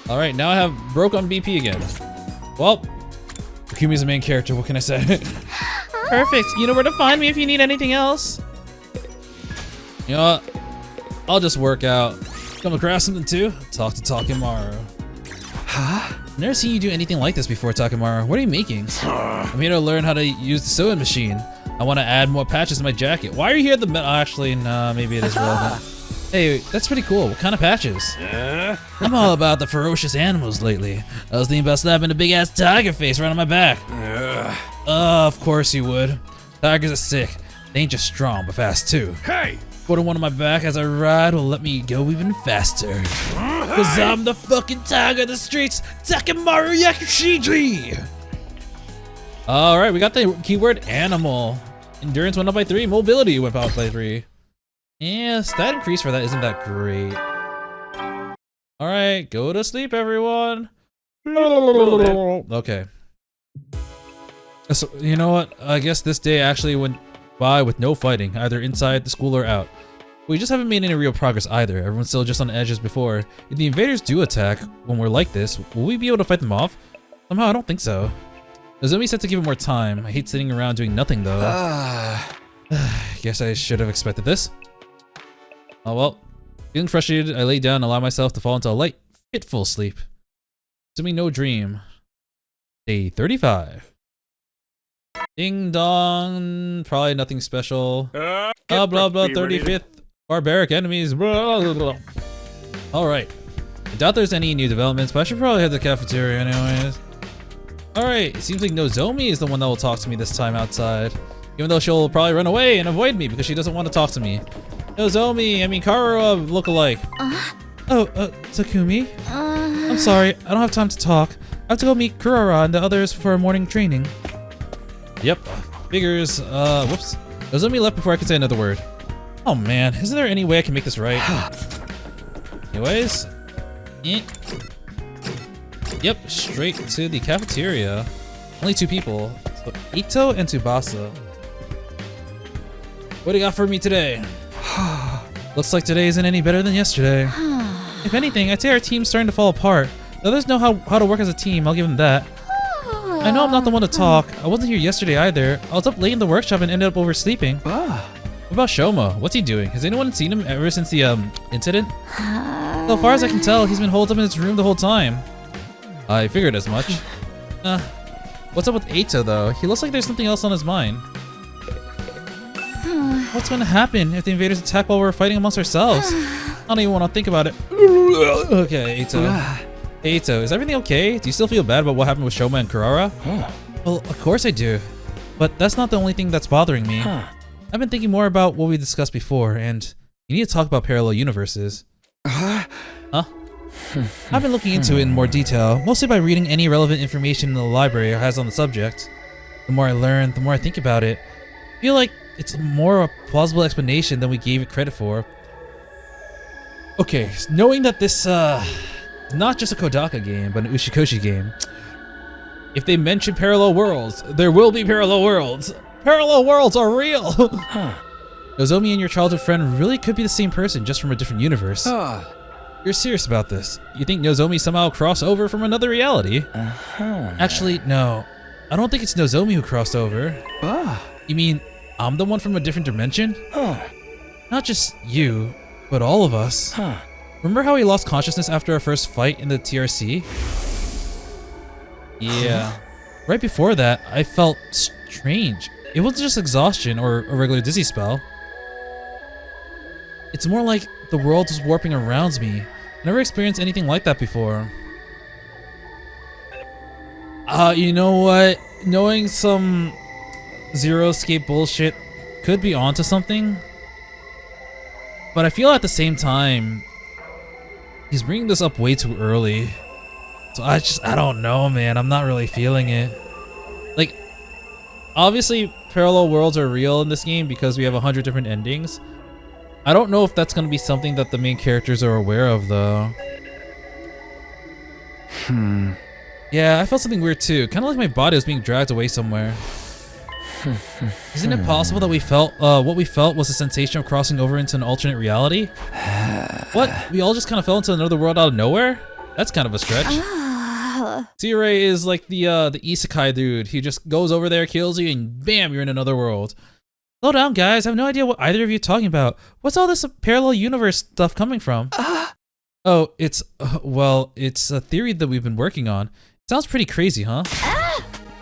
All right, now I have broke on BP again. Well, Takumi's the main character. What can I say? Perfect. You know where to find me if you need anything else. You know what? I'll just work out. Come across something too? Talk to Takamaru. Huh? I've never seen you do anything like this before, Takamaru. What are you making? I'm here to learn how to use the sewing machine. I want to add more patches to my jacket. Why are you here at the actually, nah, maybe it is relevant. Hey, that's pretty cool. What kind of patches? I'm all about the ferocious animals lately. I was thinking about slapping a big-ass tiger face right on my back. Of course you would. Tigers are sick. They ain't just strong, but fast too. Hey! Putting one on my back as I ride will let me go even faster. Cause I'm the fucking tiger of the streets, Takamaru Yakushiji! Alright, we got the keyword animal. Endurance went up by 3, mobility went up by 3. Yeah, stat increase for that isn't that great. Alright, go to sleep, everyone. Okay. So, you know what? I guess this day actually went by with no fighting, either inside the school or out. We just haven't made any real progress either. Everyone's still just on edge as before. If the invaders do attack when we're like this, will we be able to fight them off? Somehow, I don't think so. Nozomi said to give it more time. I hate sitting around doing nothing though. Guess I should have expected this. Oh well. Feeling frustrated, I lay down and allow myself to fall into a light, fitful sleep. Assuming no dream. Day 35. Ding dong. Probably nothing special. Blah blah blah. 35th. Barbaric enemies. Blah, blah, blah. Alright. I doubt there's any new developments, but I should probably head to the cafeteria anyways. Alright, it seems like Nozomi is the one that will talk to me this time outside. Even though she'll probably run away and avoid me because she doesn't want to talk to me. Nozomi, I mean Karura look alike. Takumi? I'm sorry, I don't have time to talk. I have to go meet Kurara and the others for a morning training. Yep, figures, whoops. Nozomi left before I could say another word. Oh man, isn't there any way I can make this right? Anyways. Yep, straight to the cafeteria. Only 2 people. So Ito and Tsubasa. What do you got for me today? Looks like today isn't any better than yesterday. If anything, I'd say our team's starting to fall apart. The others know how to work as a team, I'll give them that. I know I'm not the one to talk. I wasn't here yesterday either. I was up late in the workshop and ended up oversleeping. What about Shouma? What's he doing? Has anyone seen him ever since the incident? So far as I can tell, he's been holed up in his room the whole time. I figured as much. What's up with Ito though? He looks like there's something else on his mind. What's going to happen if the invaders attack while we're fighting amongst ourselves? I don't even want to think about it. Okay, Ito. Hey, Ito, is everything okay? Do you still feel bad about what happened with Shouma and Kurara? Well, of course I do. But that's not the only thing that's bothering me. I've been thinking more about what we discussed before, and you need to talk about parallel universes. Huh? I've been looking into it in more detail, mostly by reading any relevant information the library has on the subject. The more I learn, the more I think about it. I feel like it's more a plausible explanation than we gave it credit for. Okay, knowing that this, not just a Kodaka game, but an Ushikoshi game. If they mention parallel worlds, there will be parallel worlds. Parallel worlds are real! Nozomi and your childhood friend really could be the same person, just from a different universe. You're serious about this? You think Nozomi somehow crossed over from another reality? Actually, no. I don't think it's Nozomi who crossed over. You mean, I'm the one from a different dimension? Not just you, but all of us. Remember how we lost consciousness after our first fight in the TRC? Yeah. Right before that, I felt strange. It wasn't just exhaustion or a regular dizzy spell. It's more like the world was warping around me. I never experienced anything like that before. You know what? Knowing some Zero Escape bullshit could be onto something. But I feel at the same time, he's bringing this up way too early. So I don't know, man. I'm not really feeling it. Like, obviously parallel worlds are real in this game because we have 100 different endings. I don't know if that's gonna be something that the main characters are aware of though. Yeah, I felt something weird too. Kind of like my body was being dragged away somewhere. Isn't it possible that we felt, what we felt was a sensation of crossing over into an alternate reality? What? We all just kind of fell into another world out of nowhere? That's kind of a stretch. Tsure is like the isekai dude. He just goes over there, kills you, and bam, you're in another world. Slow down, guys. I have no idea what either of you are talking about. What's all this parallel universe stuff coming from? Oh, it's, well, it's a theory that we've been working on. It sounds pretty crazy, huh?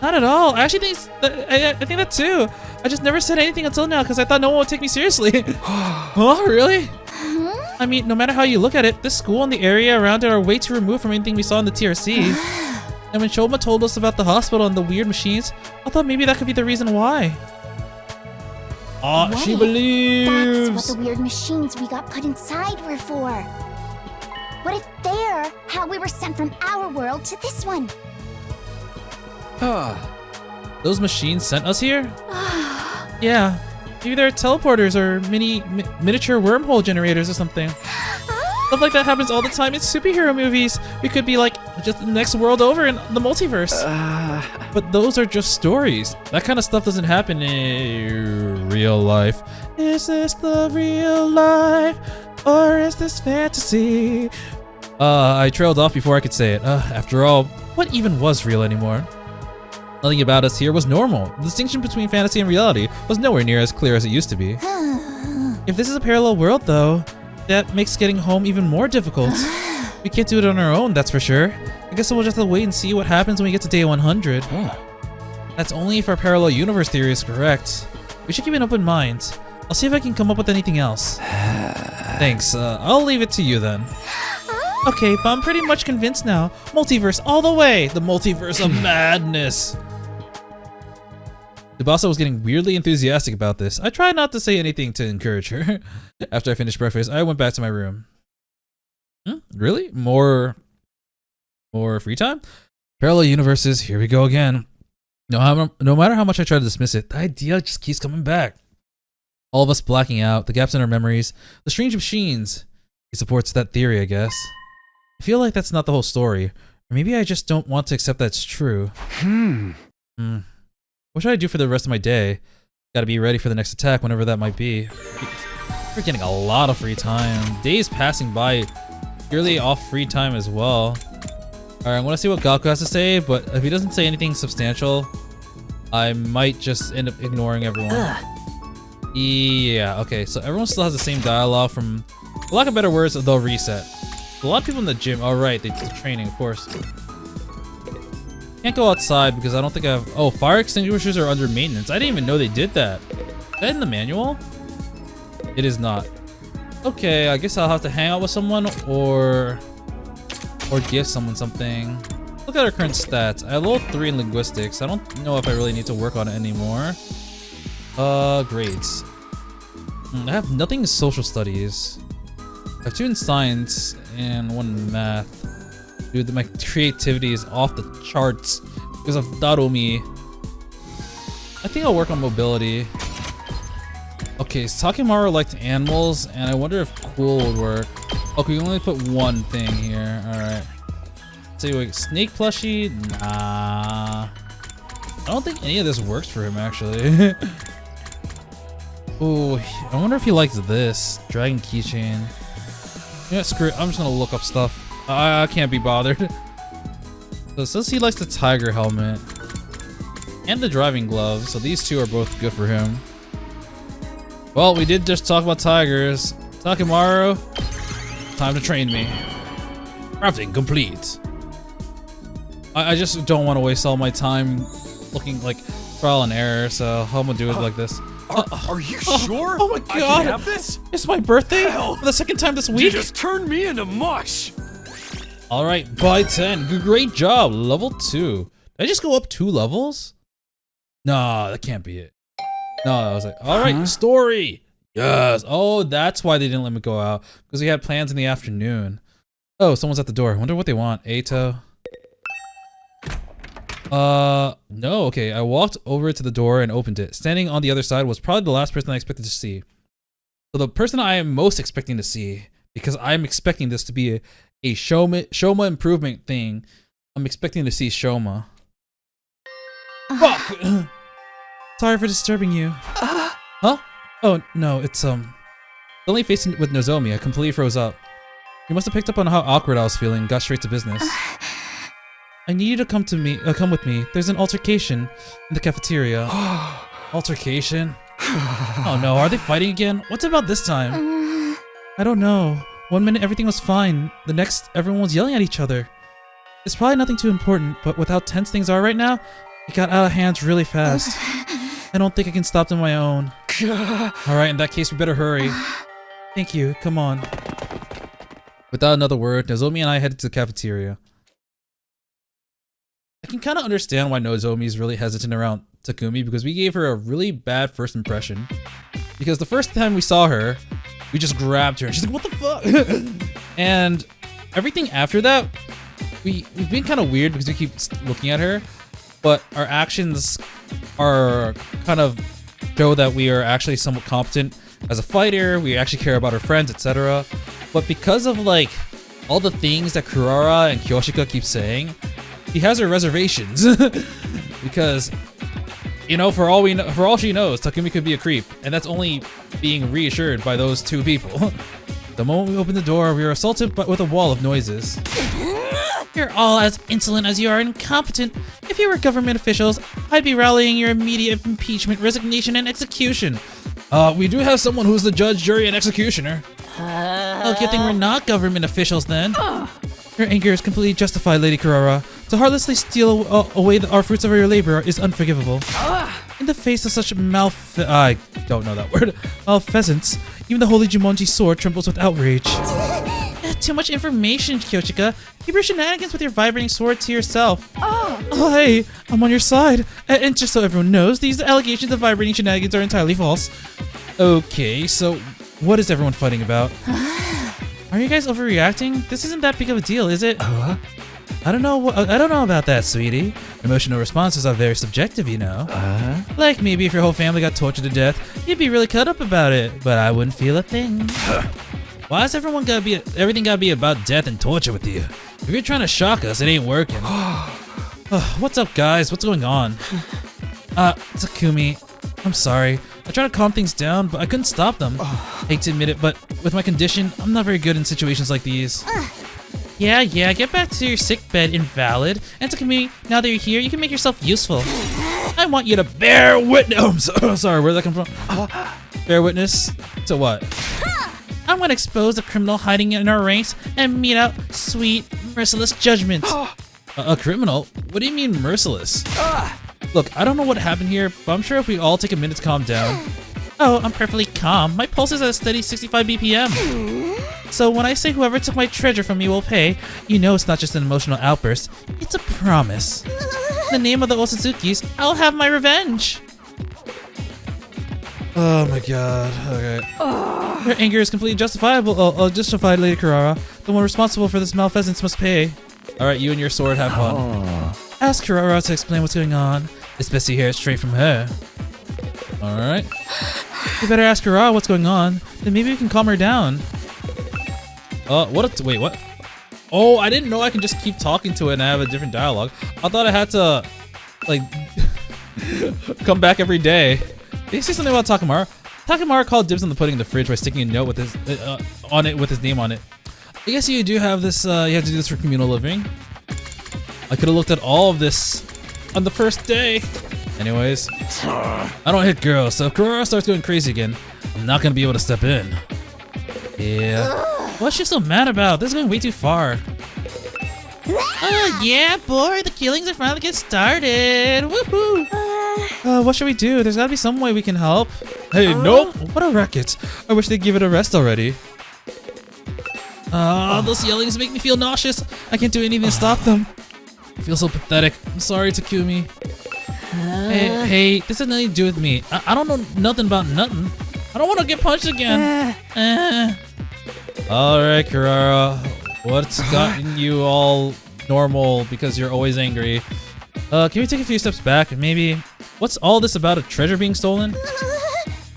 Not at all. I actually think I think that too. I just never said anything until now because I thought no one would take me seriously. Oh, really? I mean, no matter how you look at it, this school and the area around it are way too removed from anything we saw in the TRC. And when Shouma told us about the hospital and the weird machines, I thought maybe that could be the reason why. She believes! That's what the weird machines we got put inside were for. What if they're how we were sent from our world to this one? Those machines sent us here? Yeah. Maybe they're teleporters or miniature wormhole generators or something. Stuff like that happens all the time in superhero movies. We could be like just the next world over in the multiverse. But those are just stories. That kind of stuff doesn't happen in real life. Is this the real life or is this fantasy? I trailed off before I could say it. After all, what even was real anymore? Nothing about us here was normal. The distinction between fantasy and reality was nowhere near as clear as it used to be. If this is a parallel world though, that makes getting home even more difficult. We can't do it on our own, that's for sure. I guess we'll just have to wait and see what happens when we get to day 100. That's only if our parallel universe theory is correct. We should keep an open mind. I'll see if I can come up with anything else. Thanks, I'll leave it to you then. Okay, but I'm pretty much convinced now. Multiverse all the way! The multiverse of madness! Tsubasa was getting weirdly enthusiastic about this. I tried not to say anything to encourage her. After I finished breakfast, I went back to my room. Really? More free time? Parallel universes, here we go again. No matter how much I try to dismiss it, the idea just keeps coming back. All of us blacking out, the gaps in our memories, the strange machines. He supports that theory, I guess. I feel like that's not the whole story. Or maybe I just don't want to accept that's true. What should I do for the rest of my day? Gotta be ready for the next attack, whenever that might be. We're getting a lot of free time. Days passing by, purely off free time as well. Alright, I want to see what Gaku has to say, but if he doesn't say anything substantial, I might just end up ignoring everyone. Yeah, okay, so everyone still has the same dialogue from, for lack of better words, they'll reset. A lot of people in the gym, alright, they're training, of course. Can't go outside because I don't think I have... Oh, fire extinguishers are under maintenance. I didn't even know they did that. Is that in the manual? It is not. Okay, I guess I'll have to hang out with someone or give someone something. Look at our current stats. I have level 3 in linguistics. I don't know if I really need to work on it anymore. Grades. I have nothing in social studies. I have 2 in science and 1 in math. Dude, my creativity is off the charts because of Darumi. I think I'll work on mobility. Okay, so Takimaru liked animals, and I wonder if cool would work. Okay, we only put 1 thing here. Alright. So wait, snake plushie? Nah. I don't think any of this works for him, actually. Ooh, I wonder if he likes this. Dragon keychain. Yeah, screw it. I'm just gonna look up stuff. I can't be bothered. So it says he likes the tiger helmet and the driving gloves, so these 2 are both good for him. Well, we did just talk about tigers. Takimaru, time to train me. Crafting complete. I just don't want to waste all my time looking like trial and error, so I'm gonna do it like this. Are you sure? Oh my god! I can have this? It's my birthday Hell. for the 2nd time this You week. just turned me into mush. Alright, by 10. Great job. Level 2. Did I just go up 2 levels? Nah, that can't be it. No, I was like, alright, story. Yes. Oh, that's why they didn't let me go out. Because we had plans in the afternoon. Oh, someone's at the door. I wonder what they want. Ato. No, okay. I walked over to the door and opened it. Standing on the other side was probably the last person I expected to see. So the person I am most expecting to see, because I'm expecting this to be a Shouma improvement thing. I'm expecting to see Shouma. Fuck! Sorry for disturbing you. Huh? Oh, no, it's, Only facing with Nozomi, I completely froze up. You must have picked up on how awkward I was feeling, got straight to business. I need you to come with me. There's an altercation in the cafeteria. Altercation? Oh no, are they fighting again? What's about this time? I don't know. 1 minute everything was fine. The next, everyone was yelling at each other. It's probably nothing too important, but with how tense things are right now, it got out of hands really fast. I don't think I can stop them on my own. Alright, in that case, we better hurry. Thank you, come on. Without another word, Nozomi and I headed to the cafeteria. I can kind of understand why Nozomi is really hesitant around Takumi because we gave her a really bad first impression. Because the first time we saw her, we just grabbed her and she's like, what the fuck? And everything after that, we've been kind of weird because we keep looking at her, but our actions are kind of show that we are actually somewhat competent as a fighter. We actually care about our friends, etc. But because of like all the things that Kurara and Kyoshika keep saying, he has her reservations. Because, you know, for all she knows, Takumi could be a creep, and that's only being reassured by those two people. The moment we opened the door, we were assaulted with a wall of noises. You're all as insolent as you are incompetent. If you were government officials, I'd be rallying your immediate impeachment, resignation, and execution. We do have someone who's the judge, jury, and executioner. Oh, good thing we're not government officials then. Your anger is completely justified, Lady Kurara. To heartlessly steal away our fruits of your labor is unforgivable. In the face of such I don't know that word. Malfeasance, even the holy Jumonji sword trembles with outrage. Too much information, Kyoshika. Keep your shenanigans with your vibrating sword to yourself. Oh, hey, I'm on your side. And just so everyone knows, these allegations of vibrating shenanigans are entirely false. Okay, so what is everyone fighting about? Are you guys overreacting? This isn't that big of a deal, is it? I don't know about that, sweetie. Emotional responses are very subjective, you know. Like maybe if your whole family got tortured to death, you'd be really cut up about it, but I wouldn't feel a thing. Why is everything gotta be about death and torture with you? If you're trying to shock us, it ain't working. What's up, guys? What's going on? Takumi, I'm sorry. I tried to calm things down, but I couldn't stop them. Hate to admit it, but with my condition, I'm not very good in situations like these. Yeah, get back to your sick bed, invalid. And Takumi, now that you're here, you can make yourself useful. I want you to bear witness. Oh, sorry, where'd that come from? Bear witness to what? I'm gonna expose a criminal hiding in our ranks and mete out sweet, merciless judgment. A criminal? What do you mean merciless? Look, I don't know what happened here, but I'm sure if we all take a minute to calm down. Oh, I'm perfectly calm. My pulse is at a steady 65 BPM. So when I say whoever took my treasure from me will pay, you know it's not just an emotional outburst. It's a promise. In the name of the Osuzukis, I'll have my revenge. Oh my god, okay. Your anger is completely justifiable. Justified, Lady Kurara. The one responsible for this malfeasance must pay. Alright, you and your sword have fun. Ask Kurara to explain what's going on. It's best to hear it straight from her. Alright. You better ask Kurara what's going on. Then maybe we can calm her down. Wait, what? Oh, I didn't know I can just keep talking to it and have a different dialogue. I thought I had to, like, come back every day. Did he say something about Takamura? Takamura called dibs on the pudding in the fridge by sticking a note with his on it with his name on it. I guess you do have this. You have to do this for communal living. I could have looked at all of this on the first day. Anyways, I don't hit girls, so if Kurara starts going crazy again, I'm not gonna be able to step in. Yeah. What's she so mad about? This is going way too far. Oh yeah, boy, the killings are finally getting started. Woohoo! What should we do? There's gotta be some way we can help. Hey, nope! What a racket! I wish they'd give it a rest already. Those yellings make me feel nauseous. I can't do anything to stop them. I feel so pathetic. I'm sorry, Takumi. Hey, this has nothing to do with me. I don't know nothing about nothing. I don't want to get punched again. Alright, Kurara. What's gotten you all normal because you're always angry? Can we take a few steps back and maybe... What's all this about a treasure being stolen?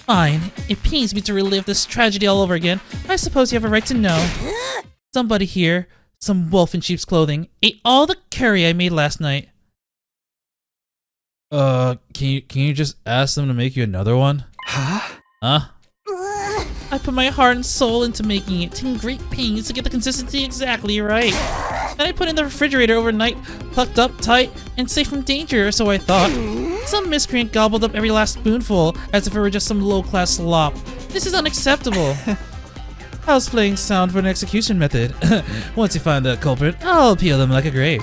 Fine. It pains me to relive this tragedy all over again. I suppose you have a right to know. Somebody here, some wolf in sheep's clothing, ate all the curry I made last night. Can you just ask them to make you another one? Huh? I put my heart and soul into making it, taking great pains to get the consistency exactly right. Then I put it in the refrigerator overnight, plucked up tight, and safe from danger, so I thought. Some miscreant gobbled up every last spoonful, as if it were just some low-class slop. This is unacceptable. How's playing sound for an execution method? Once you find the culprit, I'll peel them like a grape.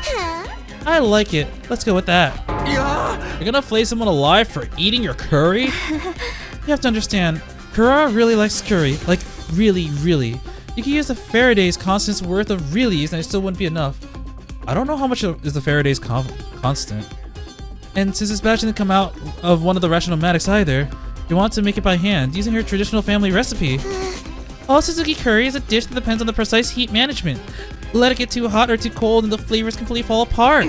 I like it. Let's go with that. You're gonna flay someone alive for eating your curry? You have to understand, Kurara really likes curry. Like, really, really. You could use the Faraday's constant's worth of reallys and it still wouldn't be enough. I don't know how much is the Faraday's constant. And since this batch didn't come out of one of the rationomatics either, you want to make it by hand, using her traditional family recipe. All Suzuki curry is a dish that depends on the precise heat management. Let it get too hot or too cold and the flavors completely fall apart.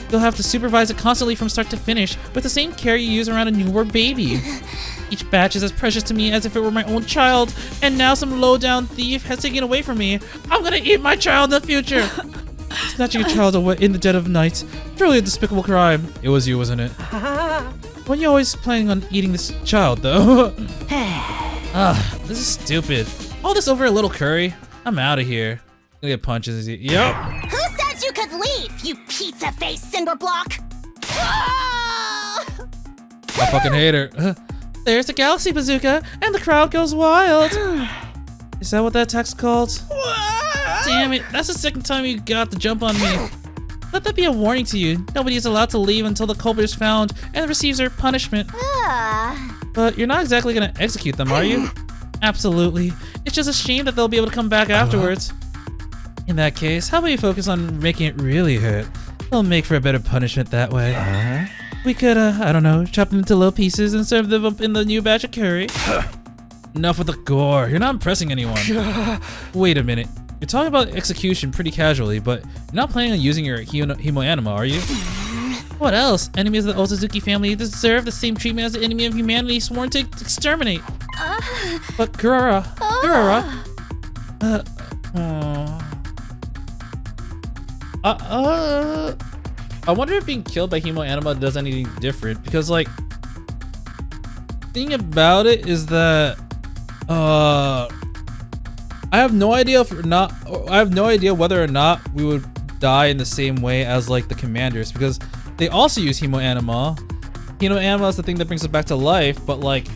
You'll have to supervise it constantly from start to finish with the same care you use around a newborn baby. Each batch is as precious to me as if it were my own child, and now some low-down thief has taken it away from me. I'm gonna eat my child in the future. Snatching a child away in the dead of night, truly a despicable crime. It was you, wasn't it? When you always planning on eating this child, though? This is stupid. All this over a little curry? I'm out of here. I'm gonna get punches. Yep. Who said you could leave, you pizza-faced cinderblock? I fucking hate her. There's the Galaxy Bazooka, and the crowd goes wild. Is that what that attack's called? Damn it, that's the second time you got the jump on me. Let that be a warning to you. Nobody is allowed to leave until the culprit is found and receives their punishment. But you're not exactly gonna execute them, are you? Absolutely. It's just a shame that they'll be able to come back afterwards. In that case, how about you focus on making it really hurt? It'll make for a better punishment that way. We could, I don't know, chop them into little pieces and serve them up in the new batch of curry. Enough with the gore. You're not impressing anyone. Wait a minute. You're talking about execution pretty casually, but you're not planning on using your Hemo-anima, are you? What else? Enemies of the Osuzuki family deserve the same treatment as the enemy of humanity sworn to exterminate. But Kurara. I wonder if being killed by Hemo-anima does anything different, because like, thing about it is that I have no idea whether or not we would die in the same way as like the commanders, because they also use Hemo-anima. Hemo-anima is the thing that brings us back to life, but like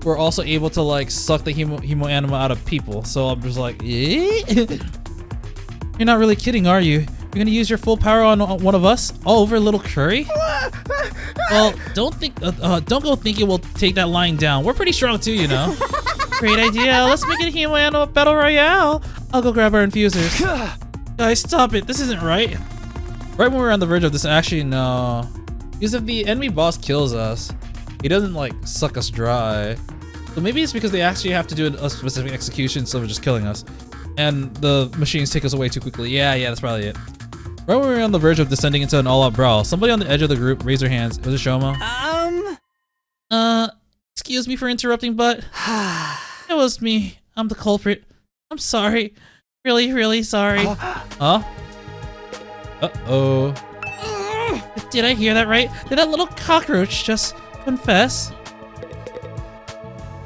we're also able to like suck the Hemo-anima out of people. So I'm just like, eh? You're not really kidding, are you? You're gonna use your full power on one of us all over a little curry? Well, don't go thinking we'll take that lying down. We're pretty strong too, you know. Great idea. Let's make it a Hemo-anima battle royale. I'll go grab our infusers. Guys, stop it. This isn't right. Right when we're on the verge of this, actually, no. Because if the enemy boss kills us, he doesn't like suck us dry. So maybe it's because they actually have to do a specific execution instead of just killing us. And the machines take us away too quickly. Yeah, that's probably it. Right when we were on the verge of descending into an all-out brawl, somebody on the edge of the group raised their hands. Was it Shouma? Excuse me for interrupting, but it was me. I'm the culprit. I'm sorry. Really, really sorry. Huh? Uh-oh. Did I hear that right? Did that little cockroach just confess?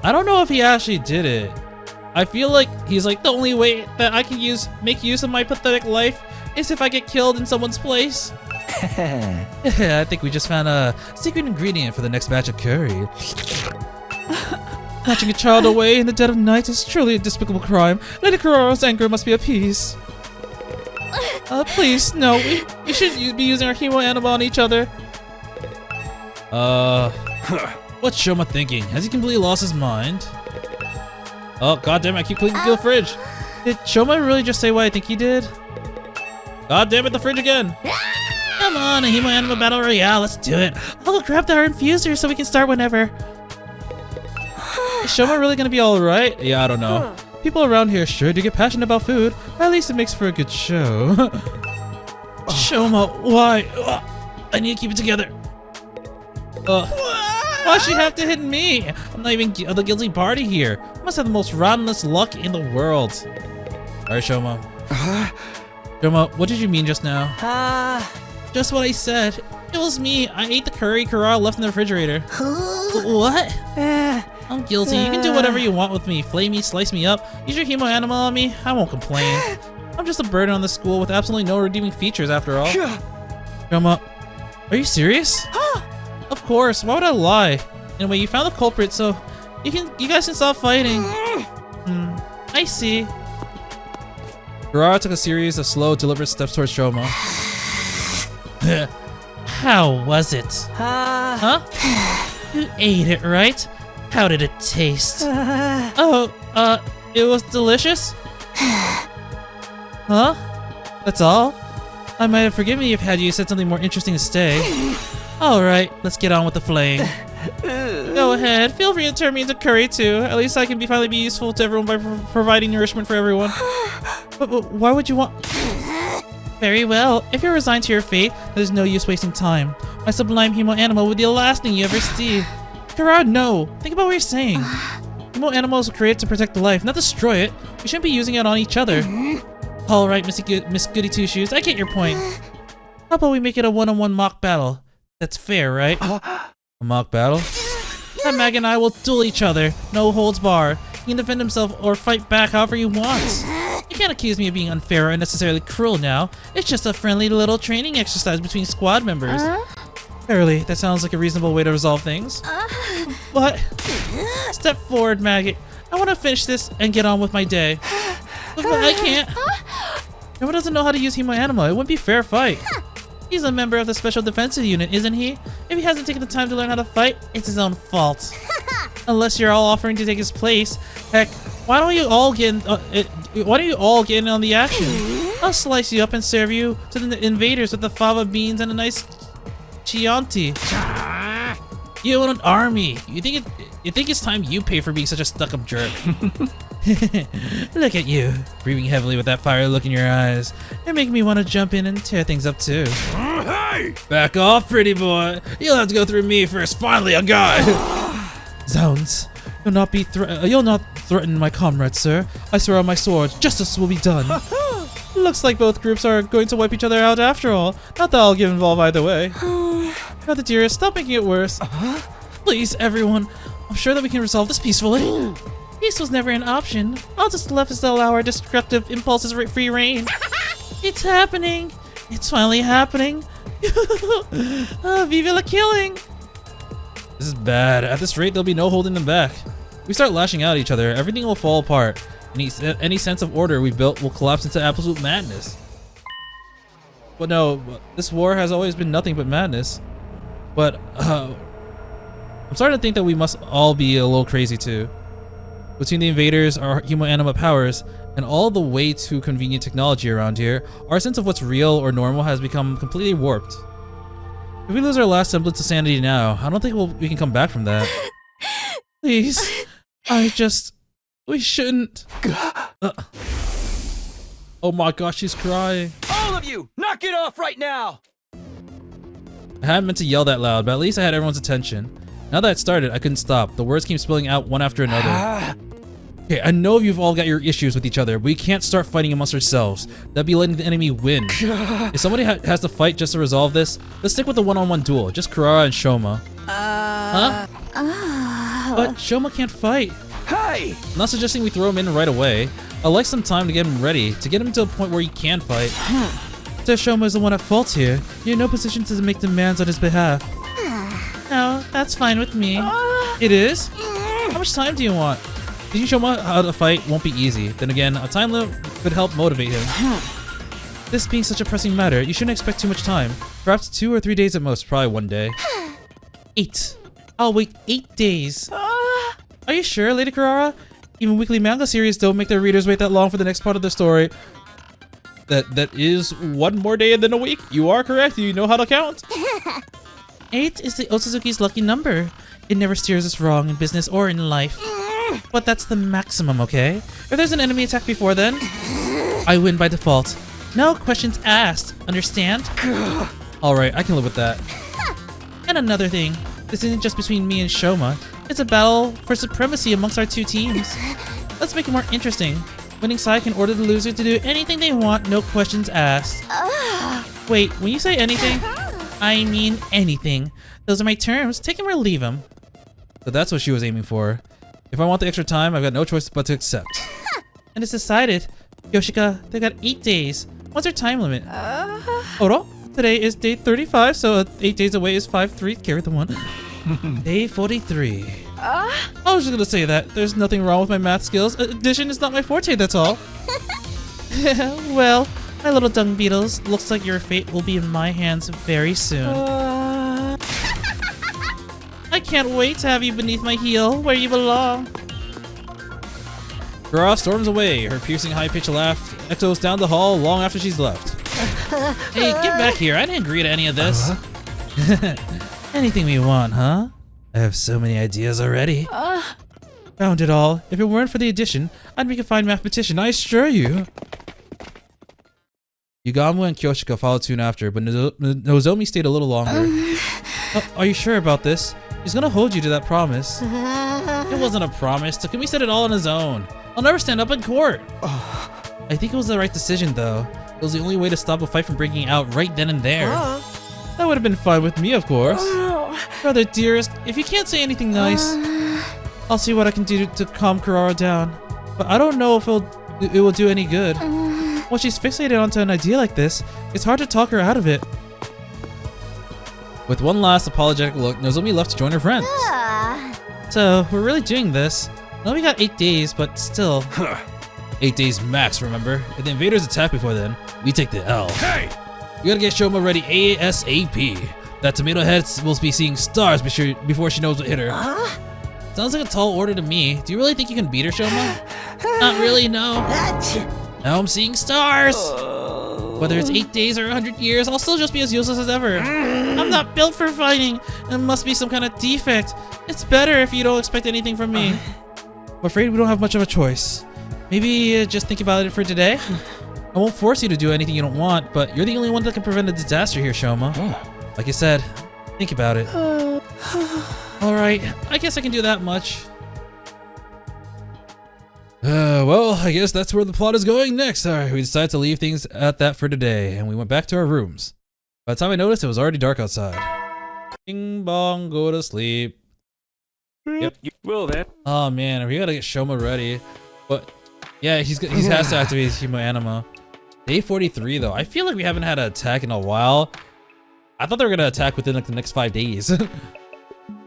I don't know if he actually did it. I feel like he's like, the only way that I can make use of my pathetic life is if I get killed in someone's place. I think we just found a secret ingredient for the next batch of curry. Snatching a child away in the dead of night is truly a despicable crime. Lady Kurara's anger must be appeased. Please, no, we shouldn't be using our Hemo-anima on each other. What's Shouma thinking? Has he completely lost his mind? Oh, goddamn! I keep clicking the fridge. Did Shouma really just say what I think he did? God damn it, the fridge again! Come on, a Hemo-anima battle royale, let's do it. I'll go grab our infuser so we can start whenever. Is Shouma really gonna be alright? Yeah, I don't know. People around here sure do get passionate about food. At least it makes for a good show. Shouma, why? I need to keep it together. Why'd she have to hit me? I'm not even the guilty party here. I must have the most rottenest luck in the world. Alright, Shouma. Shouma, what did you mean just now? Just what I said. It was me. I ate the curry Kurara left in the refrigerator. What? I'm guilty. You can do whatever you want with me. Flay me, slice me up, use your Hemo-anima on me. I won't complain. I'm just a burden on the school with absolutely no redeeming features after all. Shouma, are you serious? Of course. Why would I lie? Anyway, you found the culprit, so you guys can stop fighting. I see. Kurara took a series of slow, deliberate steps towards Shouma. How was it? Huh? You ate it, right? How did it taste? It was delicious? Huh? That's all? I might have forgiven you if had you said something more interesting to stay. Alright, let's get on with the flaying. Go ahead, feel free to turn me into curry too. At least I can finally be useful to everyone by providing nourishment for everyone. But why would you want... Very well, if you're resigned to your fate, there's no use wasting time. My sublime hemo animal would be the last thing you ever see. Gerard, no! Think about what you're saying. Hemo animals were created to protect life, not destroy it. We shouldn't be using it on each other. Alright, Miss Goody Two-Shoes, I get your point. How about we make it a one-on-one mock battle? That's fair, right? A mock battle? That Mag and I will duel each other, no holds barred. He can defend himself or fight back however he wants. You can't accuse me of being unfair or unnecessarily cruel now. It's just a friendly little training exercise between squad members. Fairly, that sounds like a reasonable way to resolve things. But, step forward, Maggot. I want to finish this and get on with my day. But I can't. Everyone doesn't know how to use Hemo Anima. It wouldn't be a fair fight. He's a member of the Special Defensive Unit, isn't he? If he hasn't taken the time to learn how to fight, it's his own fault. Unless you're all offering to take his place. Heck, why don't you all get in on the action? I'll slice you up and serve you to the invaders with the fava beans and a nice Chianti. You own an army. You think it's time you pay for being such a stuck-up jerk? Look at you, breathing heavily with that fire look in your eyes. You're making me want to jump in and tear things up too. Hey! Back off, pretty boy. You'll have to go through me first. Finally, a guy. Zounds. You'll not threaten my comrades, sir. I swear on my sword, justice will be done. Looks like both groups are going to wipe each other out after all. Not that I'll get involved either way. Brother dearest, stop making it worse. Please, everyone. I'm sure that we can resolve this peacefully. Peace was never an option. I'll just left us allow our destructive impulses free reign. It's happening. It's finally happening. Viva la killing. This is bad. At this rate, there'll be no holding them back. If we start lashing out at each other, everything will fall apart. Any sense of order we've built will collapse into absolute madness. But no, this war has always been nothing but madness. But, I'm starting to think that we must all be a little crazy too. Between the invaders, our Hemo Anima powers, and all the way too convenient technology around here, our sense of what's real or normal has become completely warped. If we lose our last semblance of sanity now, I don't think we can come back from that. Please, we shouldn't. Oh my gosh, she's crying. All of you, knock it off right now! I hadn't meant to yell that loud, but at least I had everyone's attention. Now that it started, I couldn't stop. The words came spilling out one after another. Okay, I know you've all got your issues with each other, but we can't start fighting amongst ourselves. That'd be letting the enemy win. If somebody has to fight just to resolve this, let's stick with the one-on-one duel. Just Kurara and Shouma. Huh? But Shouma can't fight. Hey! I'm not suggesting we throw him in right away. I'd like some time to get him ready, to get him to a point where he can fight. Since Shouma is the one at fault here, you're in no position to make demands on his behalf. No, that's fine with me. It is? How much time do you want? Teaching Shouma how to fight won't be easy. Then again, a time limit could help motivate him. This being such a pressing matter, you shouldn't expect too much time. Perhaps 2 or 3 days at most, probably 1 day. 8. I'll wait 8 days. Are you sure, Lady Kurara? Even weekly manga series don't make their readers wait that long for the next part of their story. That is 1 more day than a week. You are correct. You know how to count. 8 is the Otsutsuki's lucky number. It never steers us wrong in business or in life. But that's the maximum, okay? If there's an enemy attack before then, I win by default. No questions asked. Understand? Alright, I can live with that. And another thing. This isn't just between me and Shouma. It's a battle for supremacy amongst our 2 teams. Let's make it more interesting. Winning side can order the loser to do anything they want, no questions asked. Wait, when you say anything, I mean anything. Those are my terms. Take them or leave them. So that's what she was aiming for. If I want the extra time, I've got no choice but to accept. And it's decided. Yoshika, they got 8 days. What's our time limit? Oro, today is day 35, so 8 days away is 5-3. Carry the 1. Day 43. I was just gonna say that. There's nothing wrong with my math skills. Addition is not my forte, that's all. Well, my little dung beetles, looks like your fate will be in my hands very soon. I can't wait to have you beneath my heel, where you belong. Kurara storms away. Her piercing high-pitched laugh echoes down the hall long after she's left. Hey, get back here. I didn't agree to any of this. Anything we want, huh? I have so many ideas already. Found it all. If it weren't for the addition, I'd make a fine mathematician, I assure you. Yugamu and Kyoshika followed soon after, but Nozomi stayed a little longer. Are you sure about this? He's gonna hold you to that promise. It wasn't a promise. Takumi said it all on his own. I'll never stand up in court. I think it was the right decision, though. It was the only way to stop a fight from breaking out right then and there. That would have been fine with me, of course. Brother dearest, if you can't say anything nice, I'll see what I can do to calm Kurara down. But I don't know if it will do any good. When she's fixated onto an idea like this, it's hard to talk her out of it. With one last apologetic look, Nozomi left to join her friends. So, we're really doing this. I know we got 8 days, but still. 8 days max, remember? If the invaders attack before then, we take the L. Hey! We gotta get Shouma ready ASAP. That tomato head will be seeing stars before she knows what hit her. Sounds like a tall order to me. Do you really think you can beat her, Shouma? Not really, no. Now I'm seeing stars. Whether it's 8 days or 100 years, I'll still just be as useless as ever. I'm not built for fighting. It must be some kind of defect. It's better if you don't expect anything from me. I'm afraid we don't have much of a choice. Maybe just think about it for today. I won't force you to do anything you don't want, but you're the only one that can prevent a disaster here, Shouma. Like I said, think about it. Alright, I guess I can do that much. Well, I guess that's where the plot is going next. Alright, we decided to leave things at that for today, and we went back to our rooms. By the time I noticed, it was already dark outside. Bing bong, go to sleep. Yep. You will then. Oh man, we gotta get Shouma ready. But yeah, he has to activate his Hemo Anima. Day 43 though. I feel like we haven't had an attack in a while. I thought they were gonna attack within like the next 5 days.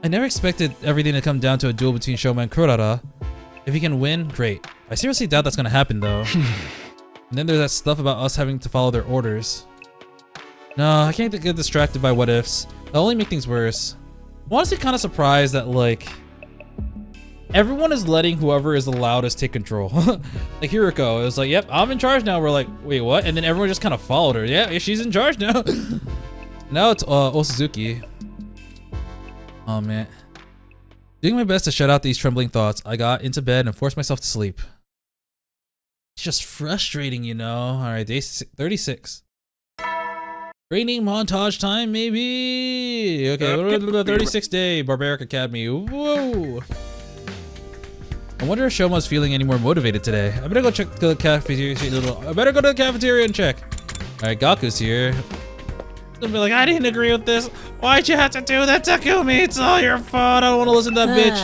I never expected everything to come down to a duel between Shouma and Kurara. If he can win, great. I seriously doubt that's gonna happen though. And then there's that stuff about us having to follow their orders. No, I can't get distracted by what ifs. That'll only make things worse. I'm honestly kind of surprised that like everyone is letting whoever is the loudest take control. Like Hiriko, it was like, yep, I'm in charge now. We're like, wait, what? And then everyone just kind of followed her. Yeah, she's in charge now. Now it's Osuzuki. Oh man. Doing my best to shut out these trembling thoughts, I got into bed and forced myself to sleep. It's just frustrating, you know. Alright, day 36. Training montage time, maybe. Okay, 36th day, Barbaric Academy. Whoa. I wonder if Shouma's feeling any more motivated today. I better go check the cafeteria. I better go to the cafeteria and check. Alright, Gaku's here. He'll be like, I didn't agree with this. Why'd you have to do that, Takumi? It's all your fault. I don't want to listen to that bitch.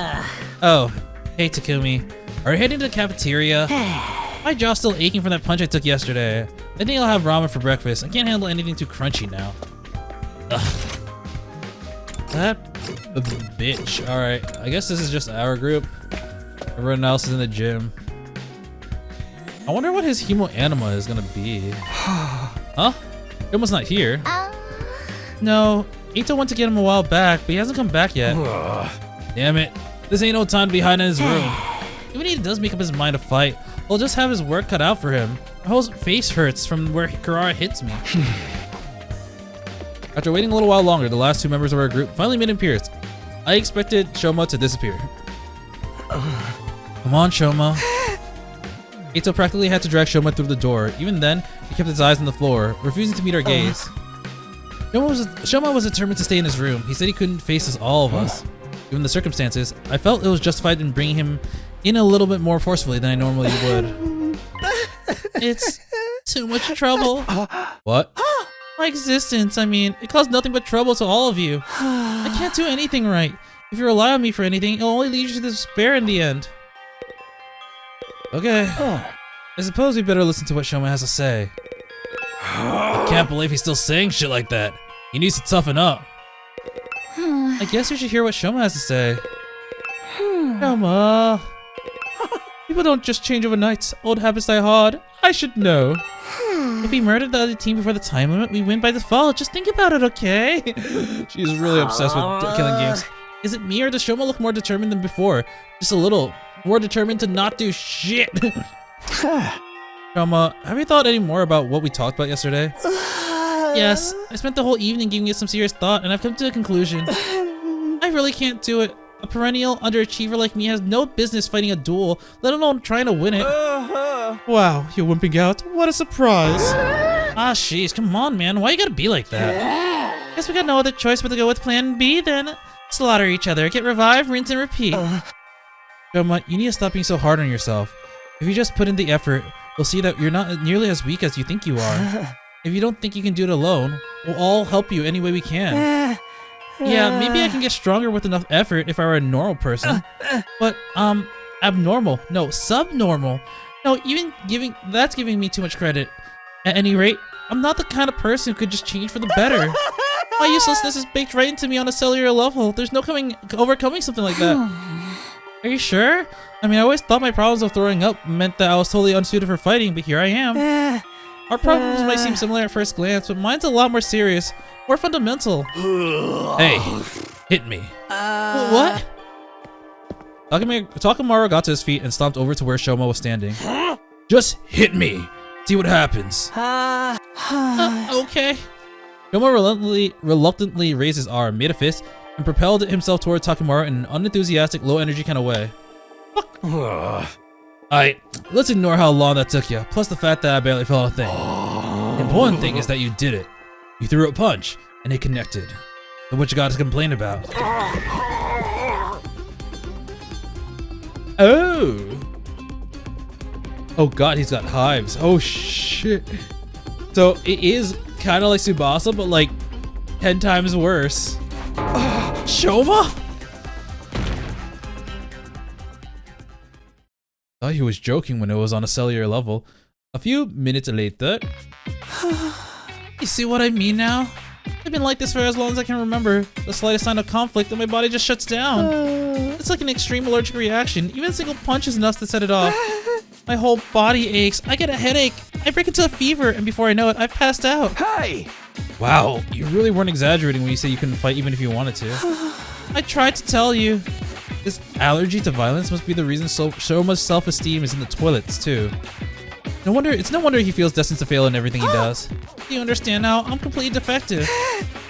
Oh, hey Takumi. Are you heading to the cafeteria? My jaw's still aching from that punch I took yesterday. I think I'll have ramen for breakfast. I can't handle anything too crunchy now. Ugh. That bitch. Alright, I guess this is just our group. Everyone else is in the gym. I wonder what his Hemo Anima is gonna be. Huh? Shoma's not here. No, Ito went to get him a while back, but he hasn't come back yet. Damn it. This ain't no time to be hiding in his room. Even if he does make up his mind to fight, I'll just have his work cut out for him. My whole face hurts from where Kurara hits me. After waiting a little while longer, the last two members of our group finally made an appearance. I expected Shouma to disappear. Come on, Shouma. Ito practically had to drag Shouma through the door. Even then, he kept his eyes on the floor, refusing to meet our gaze. Shouma was determined to stay in his room. He said he couldn't face all of us. Given the circumstances, I felt it was justified in bringing him in a little bit more forcefully than I normally would. It's too much trouble. What? My existence, I mean, it caused nothing but trouble to all of you. I can't do anything right. If you rely on me for anything, it'll only lead you to despair in the end. Okay. I suppose we better listen to what Shouma has to say. I can't believe he's still saying shit like that. He needs to toughen up. I guess we should hear what Shouma has to say. Shouma. People don't just change overnight. Old habits die hard. I should know. If we murdered the other team before the time limit, we win by default. Just think about it, okay? She's really obsessed with killing games. Is it me or does Shouma look more determined than before? Just a little. We're determined to not do shit. Shouma, have you thought any more about what we talked about yesterday? Yes, I spent the whole evening giving it some serious thought, and I've come to a conclusion. I really can't do it. A perennial underachiever like me has no business fighting a duel, let alone trying to win it. Wow, you're wimping out. What a surprise. Ah, jeez, come on, man. Why you gotta be like that? Guess we got no other choice but to go with plan B, then. Slaughter each other, get revived, rinse and repeat. Shouma, you need to stop being so hard on yourself. If you just put in the effort, we'll see that you're not nearly as weak as you think you are. If you don't think you can do it alone, we'll all help you any way we can. Yeah, maybe I can get stronger with enough effort if I were a normal person. But, abnormal. No, subnormal. No, that's giving me too much credit. At any rate, I'm not the kind of person who could just change for the better. My uselessness is baked right into me on a cellular level. There's no overcoming something like that. Are you sure? I mean, I always thought my problems of throwing up meant that I was totally unsuited for fighting, but here I am. Our problems might seem similar at first glance, but mine's a lot more serious, more fundamental. Hey, hit me. What? Takamaro got to his feet and stomped over to where Shouma was standing. Just hit me. See what happens. Okay. Shouma reluctantly raised his arm, made a fist, and propelled himself toward Takamaro in an unenthusiastic, low-energy kind of way. Alright, let's ignore how long that took you, plus the fact that I barely felt a thing. The important thing is that you did it. You threw a punch, and it connected. So what you got to complain about? Oh! Oh god, he's got hives. Oh shit. So it is kind of like Tsubasa, but like 10 times worse. Shouma? Thought he was joking when it was on a cellular level. A few minutes later. You see what I mean now? I've been like this for as long as I can remember. The slightest sign of conflict and my body just shuts down. It's like an extreme allergic reaction. Even a single punch is enough to set it off. My whole body aches. I get a headache. I break into a fever, and before I know it, I've passed out. Hey! Wow, you really weren't exaggerating when you said you couldn't fight even if you wanted to. I tried to tell you. This allergy to violence must be the reason so much self-esteem is in the toilets, too. It's no wonder he feels destined to fail in everything he does. Do you understand now? I'm completely defective.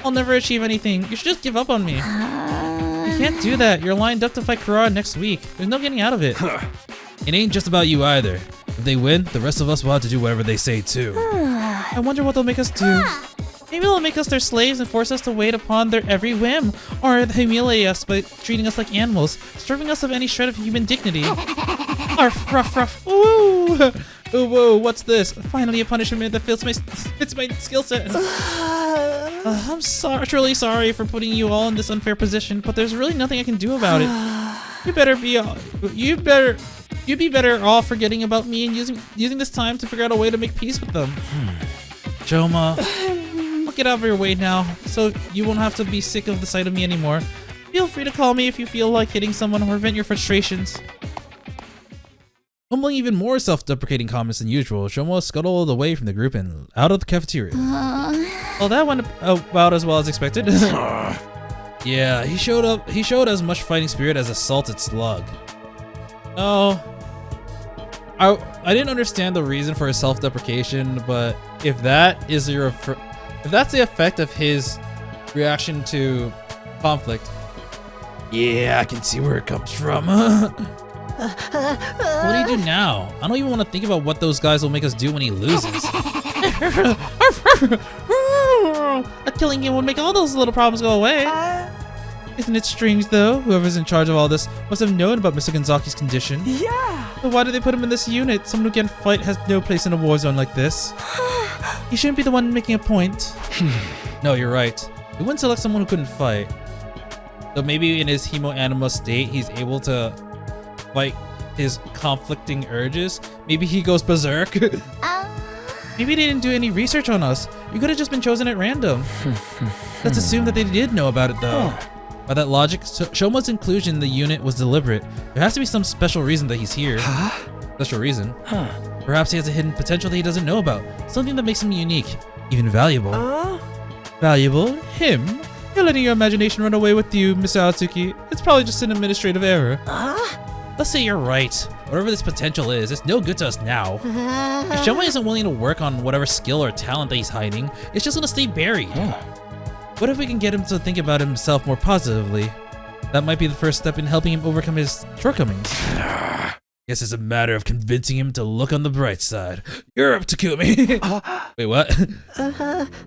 I'll never achieve anything. You should just give up on me. You can't do that. You're lined up to fight Kurara next week. There's no getting out of it. It ain't just about you either. If they win, the rest of us will have to do whatever they say too. I wonder what they'll make us do. Maybe they'll make us their slaves and force us to wait upon their every whim, or humiliate us by treating us like animals, stripping us of any shred of human dignity. Arf, ruff, ruff, ooh! Ooh, whoa, what's this? Finally a punishment that fits my skill set. I'm truly sorry for putting you all in this unfair position, but there's really nothing I can do about it. You'd be better off forgetting about me and using this time to figure out a way to make peace with them. Shouma, I'll get out of your way now, so you won't have to be sick of the sight of me anymore. Feel free to call me if you feel like hitting someone or vent your frustrations. Mumbling even more self-deprecating comments than usual, Shouma scuttled away from the group and out of the cafeteria. Well, that went about as well as expected. Yeah, he showed as much fighting spirit as a salted slug. No, I didn't understand the reason for his self-deprecation, but if that's the effect of his reaction to conflict, yeah, I can see where it comes from. What do you do now? I don't even want to think about what those guys will make us do when he loses. A killing him would make all those little problems go away. Isn't it strange, though? Whoever's in charge of all this must have known about Mr. Gonzaki's condition. Yeah! But why did they put him in this unit? Someone who can't fight has no place in a war zone like this. He shouldn't be the one making a point. No, you're right. We wouldn't select someone who couldn't fight. So maybe in his hemo-anima state, he's able to fight his conflicting urges. Maybe he goes berserk. Maybe they didn't do any research on us. We could have just been chosen at random. Let's assume that they did know about it, though. By that logic, Shouma's inclusion in the unit was deliberate. There has to be some special reason that he's here. Special reason? Perhaps he has a hidden potential that he doesn't know about. Something that makes him unique, even valuable. Valuable? Him? You're letting your imagination run away with you, Mr. Atsuki. It's probably just an administrative error. Let's say you're right. Whatever this potential is, it's no good to us now. If Shouma isn't willing to work on whatever skill or talent that he's hiding, it's just gonna stay buried. What if we can get him to think about himself more positively? That might be the first step in helping him overcome his shortcomings. Guess it's a matter of convincing him to look on the bright side. You're up, Takumi. Wait, what?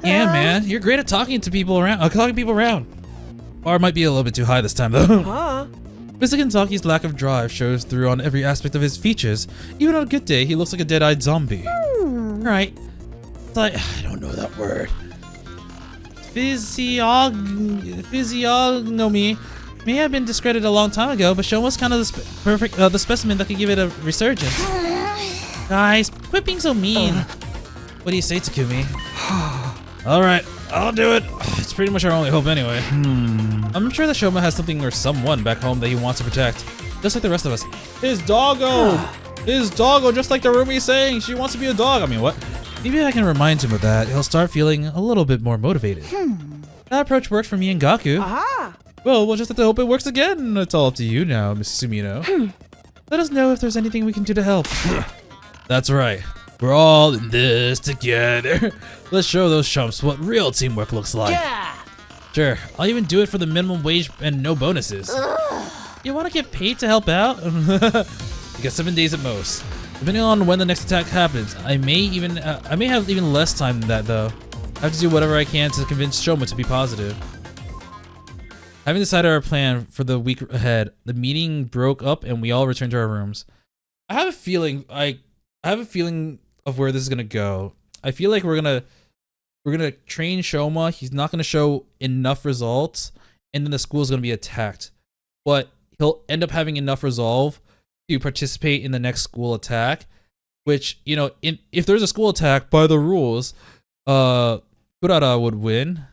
Yeah, man, you're great at talking people around. Bar might be a little bit too high this time, though. Mr. Kentucky's lack of drive shows through on every aspect of his features. Even on a good day, he looks like a dead-eyed zombie. Right. It's like, I don't know that word. Physiognomy may have been discredited a long time ago, but Shouma's kind of the specimen that could give it a resurgence. Guys, quit being so mean. What do you say, Takumi? Alright, I'll do it. It's pretty much our only hope anyway. I'm sure that Shouma has something or someone back home that he wants to protect. Just like the rest of us. His doggo! His doggo, just like the Rumi's saying. She wants to be a dog. I mean, what? Maybe I can remind him of that. He'll start feeling a little bit more motivated. That approach worked for me and Gaku. Well, we'll just have to hope it works again. It's all up to you now, Mrs. Sumino. Let us know if there's anything we can do to help. That's right. We're all in this together. Let's show those chumps what real teamwork looks like. Yeah. Sure, I'll even do it for the minimum wage and no bonuses. You want to get paid to help out? You got 7 days at most. Depending on when the next attack happens, I may have even less time than that though. I have to do whatever I can to convince Shouma to be positive. Having decided our plan for the week ahead, the meeting broke up and we all returned to our rooms. I have a feeling of where this is gonna go. I feel like we're gonna train Shouma. He's not gonna show enough results, and then the school is gonna be attacked. But he'll end up having enough resolve to participate in the next school attack. Which, you know, if there's a school attack by the rules, Kurara would win.